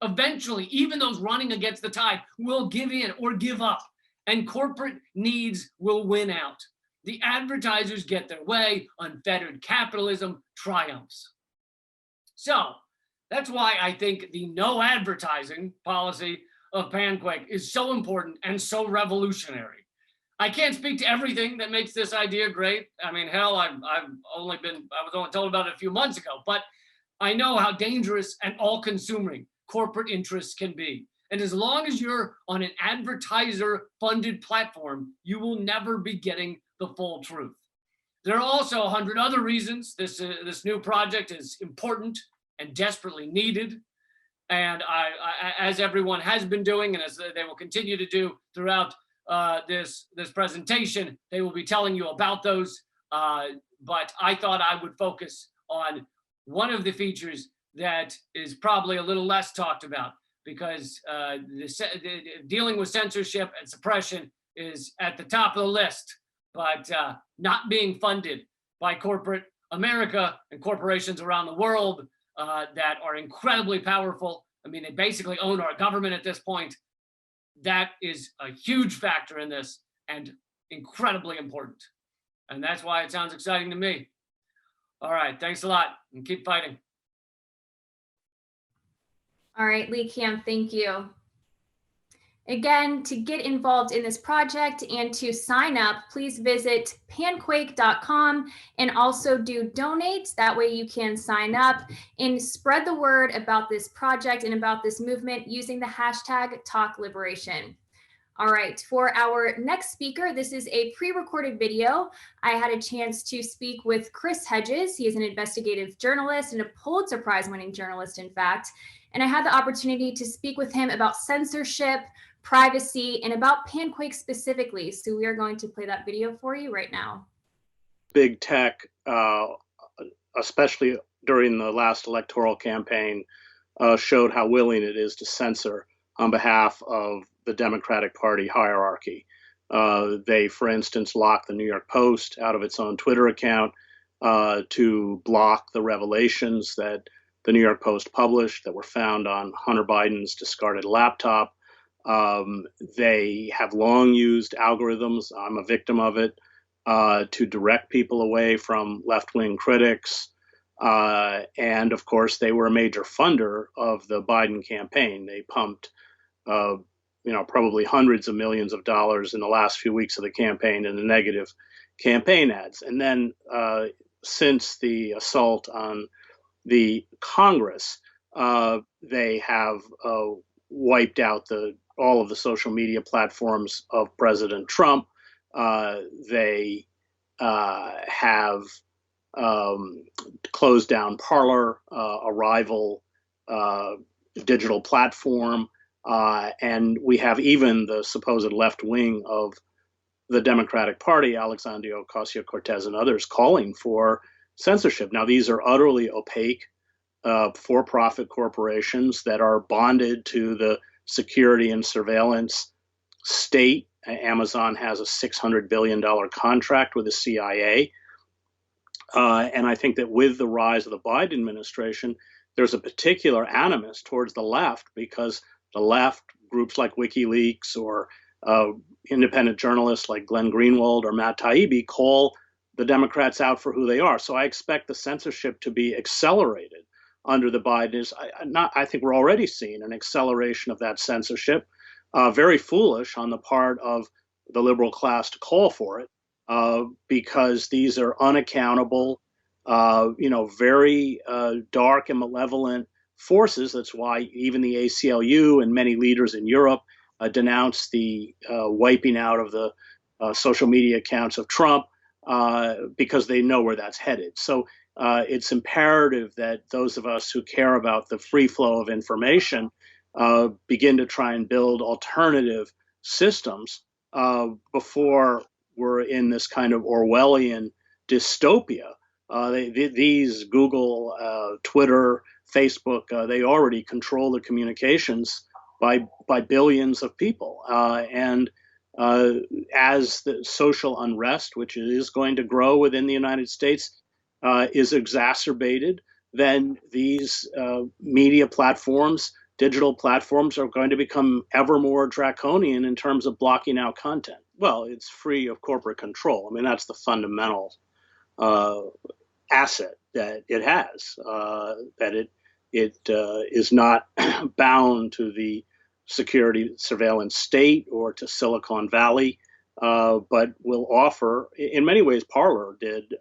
Eventually, even those running against the tide will give in or give up, and corporate needs will win out. The advertisers get their way, unfettered capitalism triumphs. So that's why I think the no advertising policy of PanQuake is so important and so revolutionary. I can't speak to everything that makes this idea great. I mean, hell, I was only told about it a few months ago, but I know how dangerous and all-consuming corporate interests can be. And as long as you're on an advertiser-funded platform, you will never be getting the full truth. There are also 100 other reasons this new project is important and desperately needed. And I, as everyone has been doing, and as they will continue to do throughout this presentation, they will be telling you about those. But I thought I would focus on one of the features that is probably a little less talked about, because dealing with censorship and suppression is at the top of the list, but not being funded by corporate America and corporations around the world that are incredibly powerful. I mean, they basically own our government at this point. That is a huge factor in this and incredibly important. And that's why it sounds exciting to me. All right, thanks a lot and keep fighting. All right, Lee Camp, thank you. Again, to get involved in this project and to sign up, please visit panquake.com and also do donate. That way you can sign up and spread the word about this project and about this movement using the hashtag #TalkLiberation. All right, for our next speaker, this is a pre-recorded video. I had a chance to speak with Chris Hedges. He is an investigative journalist and a Pulitzer Prize-winning journalist, in fact. And I had the opportunity to speak with him about censorship, privacy, and about PanQuake specifically. So we are going to play that video for you right now. Big tech, especially during the last electoral campaign, showed how willing it is to censor on behalf of the Democratic Party hierarchy. They, for instance, locked the New York Post out of its own Twitter account to block the revelations that the New York Post published that were found on Hunter Biden's discarded laptop. They have long used algorithms, I'm a victim of it, to direct people away from left-wing critics. And of course, they were a major funder of the Biden campaign. They pumped, probably hundreds of millions of dollars in the last few weeks of the campaign into negative campaign ads. And then since the assault on the Congress, they have wiped out all of the social media platforms of President Trump. They have closed down Parler, a rival digital platform. And we have even the supposed left wing of the Democratic Party, Alexandria Ocasio-Cortez and others, calling for censorship. Now, these are utterly opaque for-profit corporations that are bonded to the security and surveillance state. Amazon has a $600 billion contract with the CIA. And I think that with the rise of the Biden administration, there's a particular animus towards the left because the left, groups like WikiLeaks or independent journalists like Glenn Greenwald or Matt Taibbi, call the Democrats out for who they are. So I expect the censorship to be accelerated under the Bidens. I think we're already seeing an acceleration of that censorship. Very foolish on the part of the liberal class to call for it, because these are unaccountable, very dark and malevolent forces. That's why even the ACLU and many leaders in Europe denounced the wiping out of the social media accounts of Trump, because they know where that's headed. So it's imperative that those of us who care about the free flow of information begin to try and build alternative systems before we're in this kind of Orwellian dystopia. These Google, Twitter, Facebook, they already control the communications by billions of people. And as the social unrest, which is going to grow within the United States, is exacerbated, then these media platforms, digital platforms, are going to become ever more draconian in terms of blocking out content. Well, it's free of corporate control. I mean, that's the fundamental asset that it has, that it is not bound to the security surveillance state or to Silicon Valley, but will offer, in many ways, Parler did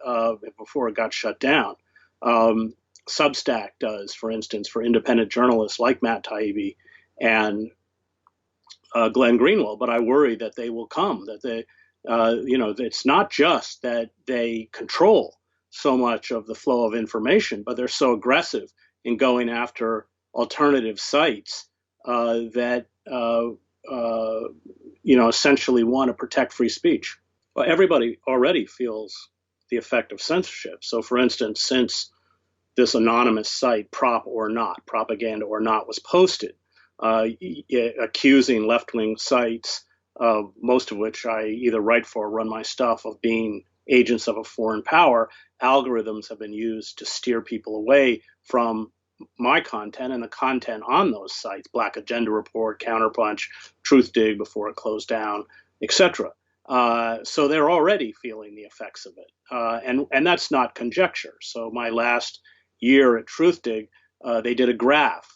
before it got shut down. Substack does, for instance, for independent journalists like Matt Taibbi and Glenn Greenwald. But I worry that they will come, that they, it's not just that they control so much of the flow of information, but they're so aggressive in going after alternative sites that essentially want to protect free speech. Well, everybody already feels the effect of censorship. So, for instance, since this anonymous site, Propaganda or Not, was posted, accusing left-wing sites, most of which I either write for or run my stuff, of being agents of a foreign power. Algorithms have been used to steer people away from my content and the content on those sites: Black Agenda Report, Counterpunch, Truthdig before it closed down, etc. So they're already feeling the effects of it, and that's not conjecture. So my last year at Truthdig, they did a graph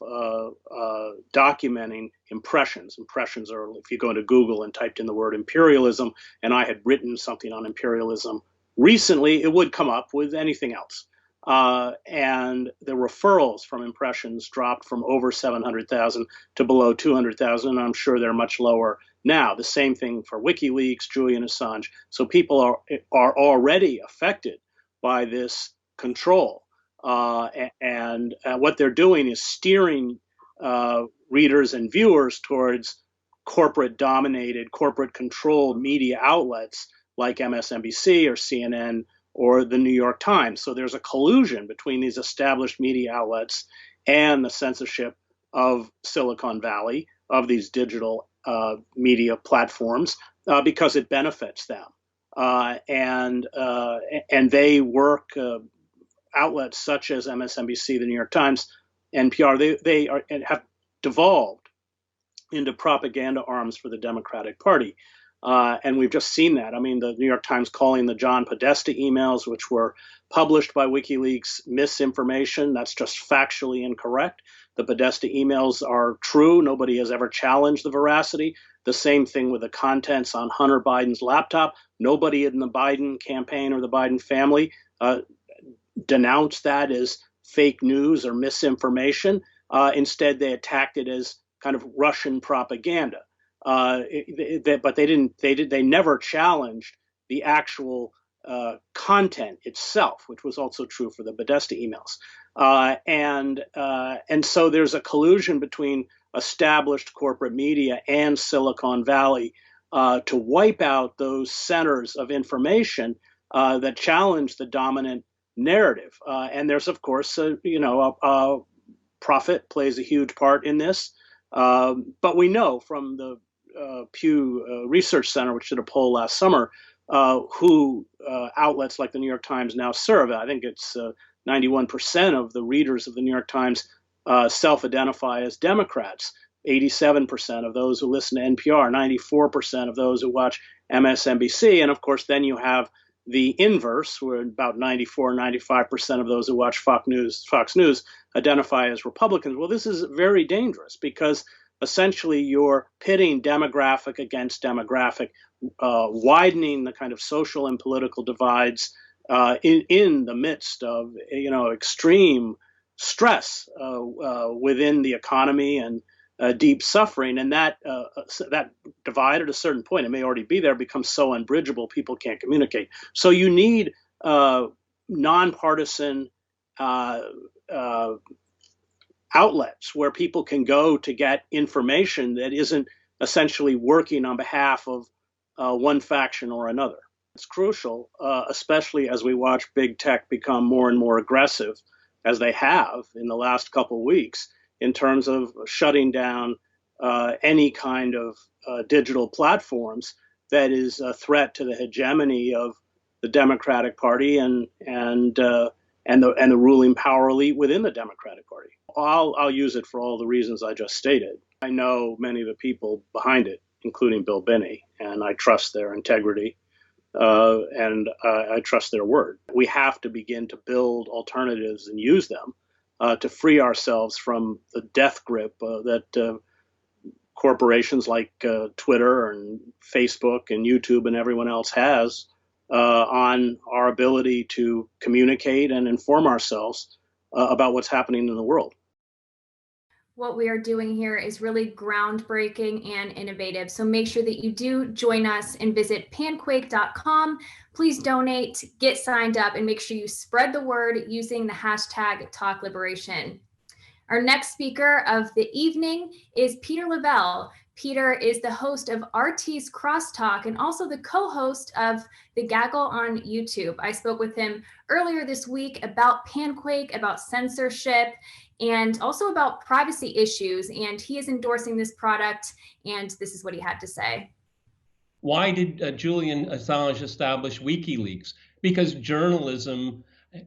documenting impressions. Impressions are, if you go into Google and typed in the word imperialism, and I had written something on imperialism recently, it would come up with anything else. And the referrals from impressions dropped from over 700,000 to below 200,000. And I'm sure they're much lower now. The same thing for WikiLeaks, Julian Assange. So people are already affected by this control. And what they're doing is steering readers and viewers towards corporate dominated, corporate controlled media outlets like MSNBC or CNN or the New York Times. So there's a collusion between these established media outlets and the censorship of Silicon Valley, of these digital media platforms, because it benefits them. And they work, outlets such as MSNBC, the New York Times, NPR, they have devolved into propaganda arms for the Democratic Party. And we've just seen that. I mean, the New York Times calling the John Podesta emails, which were published by WikiLeaks, misinformation. That's just factually incorrect. The Podesta emails are true. Nobody has ever challenged the veracity. The same thing with the contents on Hunter Biden's laptop. Nobody in the Biden campaign or the Biden family denounced that as fake news or misinformation. Instead, they attacked it as kind of Russian propaganda. But they never challenged the actual content itself, which was also true for the Podesta emails. And so there's a collusion between established corporate media and Silicon Valley to wipe out those centers of information that challenge the dominant narrative. And there's, of course, profit plays a huge part in this. But we know from the Pew Research Center, which did a poll last summer, who outlets like the New York Times now serve. I think it's 91% of the readers of the New York Times self-identify as Democrats. 87% of those who listen to NPR, 94% of those who watch MSNBC. And of course, then you have the inverse, where about 94, 95% of those who watch Fox News identify as Republicans. Well, this is very dangerous because essentially you're pitting demographic against demographic, widening the kind of social and political divides in the midst of extreme stress within the economy and deep suffering. And that divide at a certain point, it may already be there, becomes so unbridgeable people can't communicate. So you need nonpartisan outlets where people can go to get information that isn't essentially working on behalf of one faction or another. It's crucial, especially as we watch big tech become more and more aggressive, as they have in the last couple of weeks, in terms of shutting down any kind of digital platforms that is a threat to the hegemony of the Democratic Party and the ruling power elite within the Democratic Party. I'll use it for all the reasons I just stated. I know many of the people behind it, including Bill Binney, and I trust their integrity, and I trust their word. We have to begin to build alternatives and use them to free ourselves from the death grip that corporations like Twitter and Facebook and YouTube and everyone else has on our ability to communicate and inform ourselves about what's happening in the world. What we are doing here is really groundbreaking and innovative. So make sure that you do join us and visit panquake.com. Please donate, get signed up, and make sure you spread the word using the hashtag #TalkLiberation. Our next speaker of the evening is Peter Lavelle. Peter is the host of RT's Crosstalk and also the co-host of The Gaggle on YouTube. I spoke with him earlier this week about PanQuake, about censorship, and also about privacy issues. And he is endorsing this product, and this is what he had to say. Why did Julian Assange establish Wikileaks? Because journalism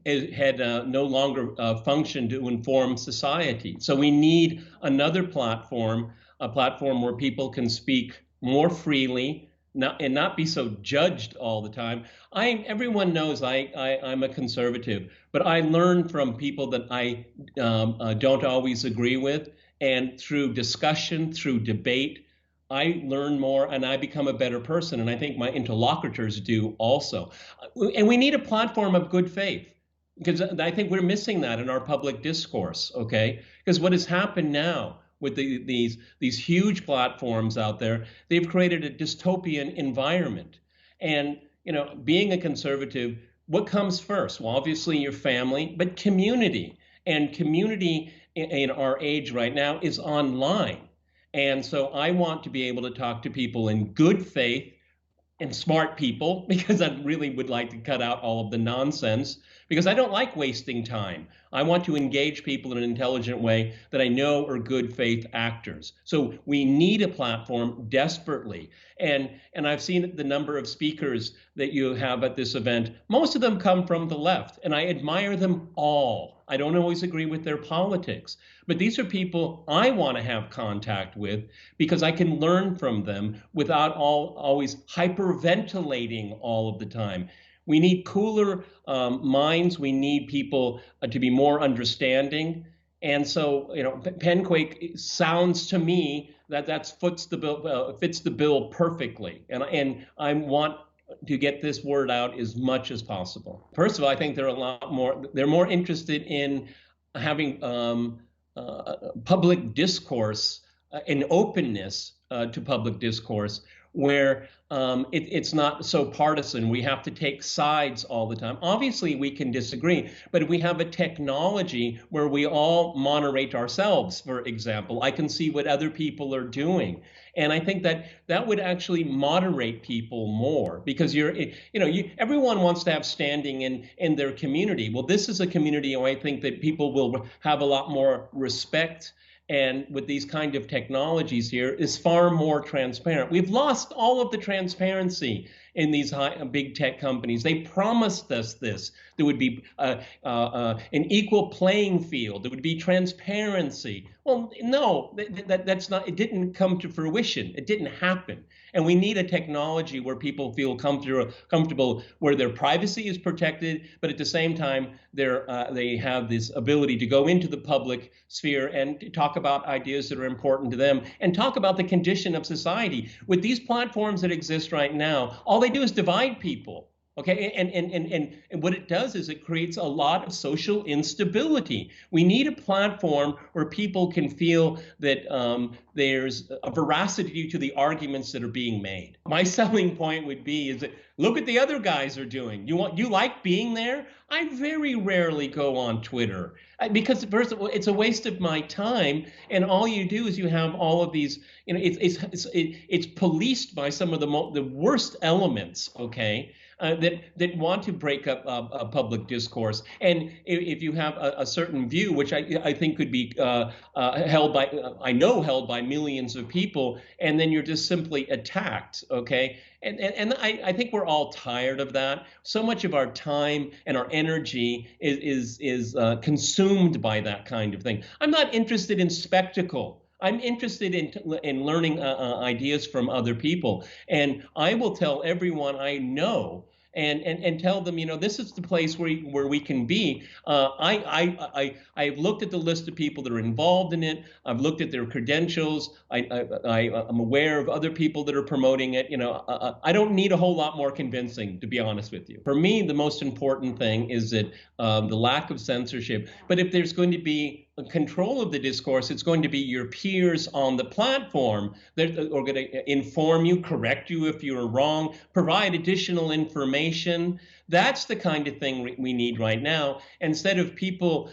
had no longer functioned to inform society. So we need another platform, a platform where people can speak more freely and not be so judged all the time. Everyone knows I'm a conservative, but I learn from people that I don't always agree with. And through discussion, through debate, I learn more and I become a better person. And I think my interlocutors do also. And we need a platform of good faith, because I think we're missing that in our public discourse, okay? Because what has happened now with these huge platforms out there, they've created a dystopian environment. And, you know, being a conservative, what comes first? Well, obviously your family, but community. And community in our age right now is online. And so I want to be able to talk to people in good faith and smart people, because I really would like to cut out all of the nonsense, because I don't like wasting time. I want to engage people in an intelligent way that I know are good faith actors. So we need a platform desperately. And I've seen the number of speakers that you have at this event. Most of them come from the left, and I admire them all. I don't always agree with their politics, but these are people I want to have contact with because I can learn from them without always hyperventilating all of the time. We need cooler minds. We need people to be more understanding. And so, you know, PanQuake sounds to me that fits the bill perfectly. And I want to get this word out as much as possible. First of all, I think they're more interested in having public discourse and openness to public discourse, where it's not so partisan. We have to take sides all the time. Obviously, we can disagree, but if we have a technology where we all moderate ourselves, for example, I can see what other people are doing. And I think that would actually moderate people more, because everyone wants to have standing in their community. Well, this is a community where I think that people will have a lot more respect, and with these kind of technologies here is far more transparent. We've lost all of the transparency in these big tech companies. They promised us this. There would be an equal playing field. There would be transparency. Well, no, that's not. It didn't come to fruition. It didn't happen. And we need a technology where people feel comfortable, where their privacy is protected, but at the same time, they have this ability to go into the public sphere and talk about ideas that are important to them and talk about the condition of society. With these platforms that exist right now, all they do is divide people. Okay, and what it does is it creates a lot of social instability. We need a platform where people can feel that there's a veracity to the arguments that are being made. My selling point would be is that look what the other guys are doing. You like being there? I very rarely go on Twitter because first of all, it's a waste of my time, and all you do is you have all of these. You know, it's policed by some of the worst elements. Okay. That want to break up public discourse. And if you have a certain view, which I think could be held by millions of people, and then you're just simply attacked, okay? And I think we're all tired of that. So much of our time and our energy is consumed by that kind of thing. I'm not interested in spectacle. I'm interested in learning ideas from other people. And I will tell everyone I know and tell them, you know, this is the place where we can be. I've looked at the list of people that are involved in it. I've looked at their credentials. I'm aware of other people that are promoting it. You know, I don't need a whole lot more convincing, to be honest with you. For me, the most important thing is that the lack of censorship. But if there's going to be control of the discourse, it's going to be your peers on the platform that are going to inform you, correct you if you're wrong, provide additional information. That's the kind of thing we need right now. Instead of people,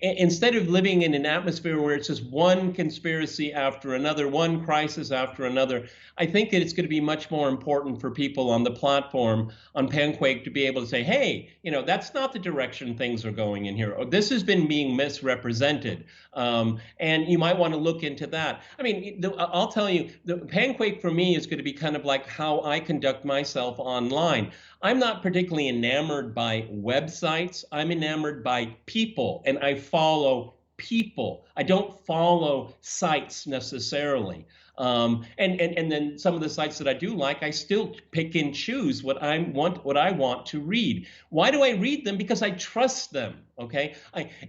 instead of living in an atmosphere where it's just one conspiracy after another, one crisis after another, I think that it's going to be much more important for people on the platform on PanQuake to be able to say, hey, you know, that's not the direction things are going in here. Or this has been being misrepresented. And you might want to look into that. I mean, I'll tell you, the PanQuake for me is going to be kind of like how I conduct myself online. I'm not particularly enamored by websites. I'm enamored by people, and I follow people. I don't follow sites necessarily. And then some of the sites that I do like, I still pick and choose what I want to read. Why do I read them? Because I trust them. Okay,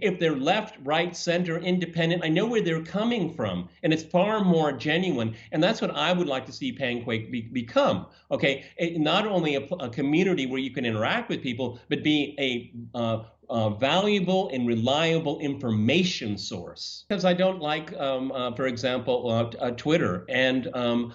if they're left, right, center, independent, I know where they're coming from, and it's far more genuine. And that's what I would like to see PanQuake become. Okay, not only a community where you can interact with people, but be a valuable and reliable information source. Because I don't like, for example, Twitter, and I'm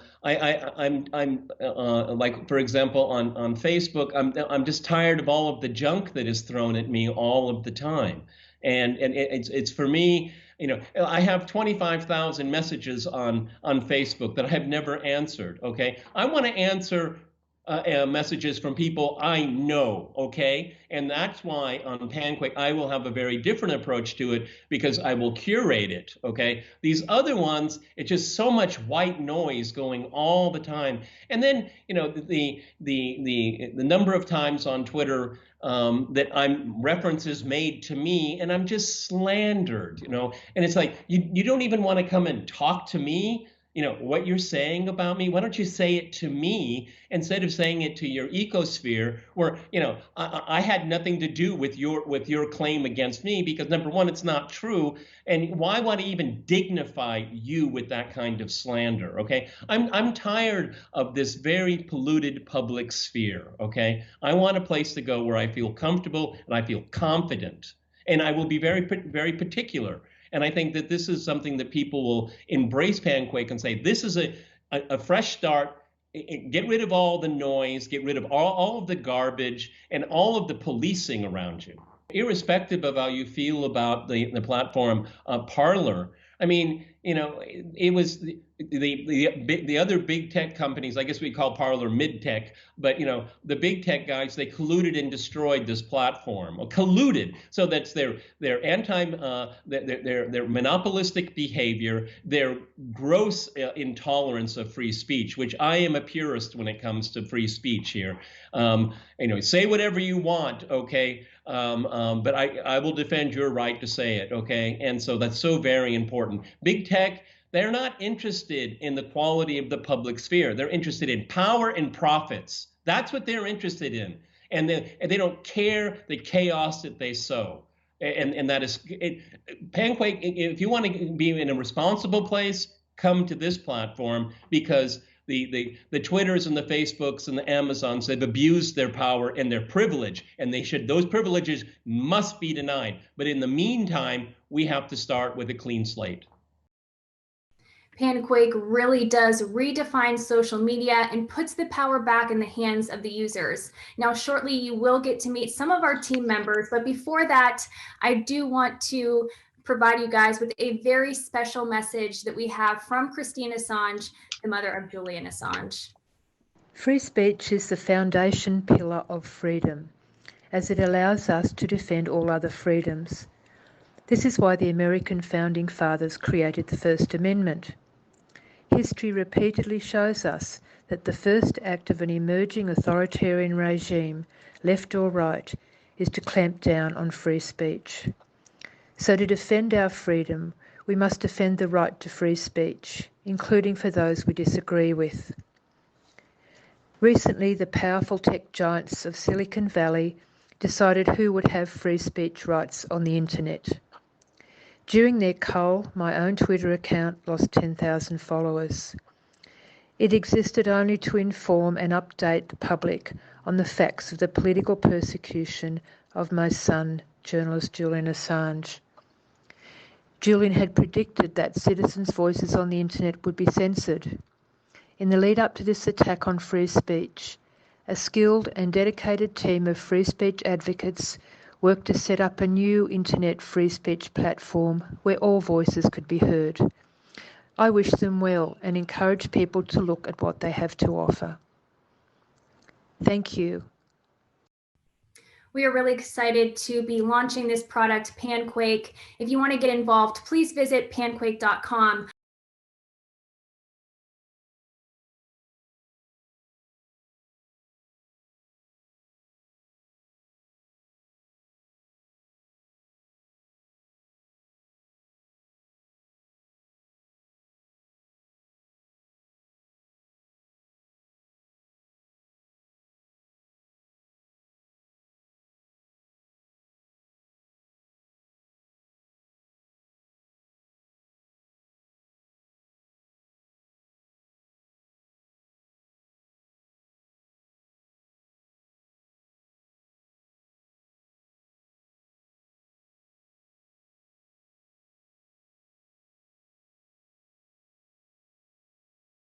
like, for example, on Facebook, I'm just tired of all of the junk that is thrown at me all of the time, and it's for me. You know, I have 25,000 messages on Facebook that I have never answered. Okay, I want to answer messages from people I know, okay? And that's why on PanQuake, I will have a very different approach to it, because I will curate it, okay? These other ones, it's just so much white noise going all the time. And then, you know, the number of times on Twitter that I'm references made to me, and I'm just slandered, you know? And it's like, you don't even want to come and talk to me. You know, what you're saying about me, why don't you say it to me instead of saying it to your ecosphere, where, you know, I had nothing to do with your claim against me, because number one, it's not true. And why want to even dignify you with that kind of slander? Okay, I'm tired of this very polluted public sphere. Okay, I want a place to go where I feel comfortable and I feel confident, and I will be very, very particular. And I think that this is something that people will embrace PanQuake and say, this is a fresh start. Get rid of all the noise, get rid of all of the garbage and all of the policing around you. Irrespective of how you feel about the platform Parler, I mean, you know, it was the other big tech companies, I guess we call Parler mid-tech, but, you know, the big tech guys, they colluded and destroyed this platform. Colluded. So that's their monopolistic behavior, their gross intolerance of free speech, which I am a purist when it comes to free speech here. You know, say whatever you want, okay? But I will defend your right to say it, okay? And so that's so very important. Big tech, they're not interested in the quality of the public sphere. They're interested in power and profits. That's what they're interested in. And they don't care the chaos that they sow. And that is, PanQuake, if you want to be in a responsible place, come to this platform, because the Twitters and the Facebooks and the Amazons, they've abused their power and their privilege, and those privileges must be denied. But in the meantime, we have to start with a clean slate. PanQuake really does redefine social media and puts the power back in the hands of the users. Now, shortly, you will get to meet some of our team members, but before that, I do want to provide you guys with a very special message that we have from Christine Assange, the mother of Julian Assange. Free speech is the foundation pillar of freedom, as it allows us to defend all other freedoms. This is why the American founding fathers created the First Amendment. History repeatedly shows us that the first act of an emerging authoritarian regime, left or right, is to clamp down on free speech. So to defend our freedom, we must defend the right to free speech, including for those we disagree with. Recently, the powerful tech giants of Silicon Valley decided who would have free speech rights on the internet. During their cull, my own Twitter account lost 10,000 followers. It existed only to inform and update the public on the facts of the political persecution of my son, journalist Julian Assange. Julian had predicted that citizens' voices on the internet would be censored. In the lead up to this attack on free speech, a skilled and dedicated team of free speech advocates worked to set up a new internet free speech platform where all voices could be heard. I wish them well and encourage people to look at what they have to offer. Thank you. We are really excited to be launching this product, PanQuake. If you want to get involved, please visit panquake.com.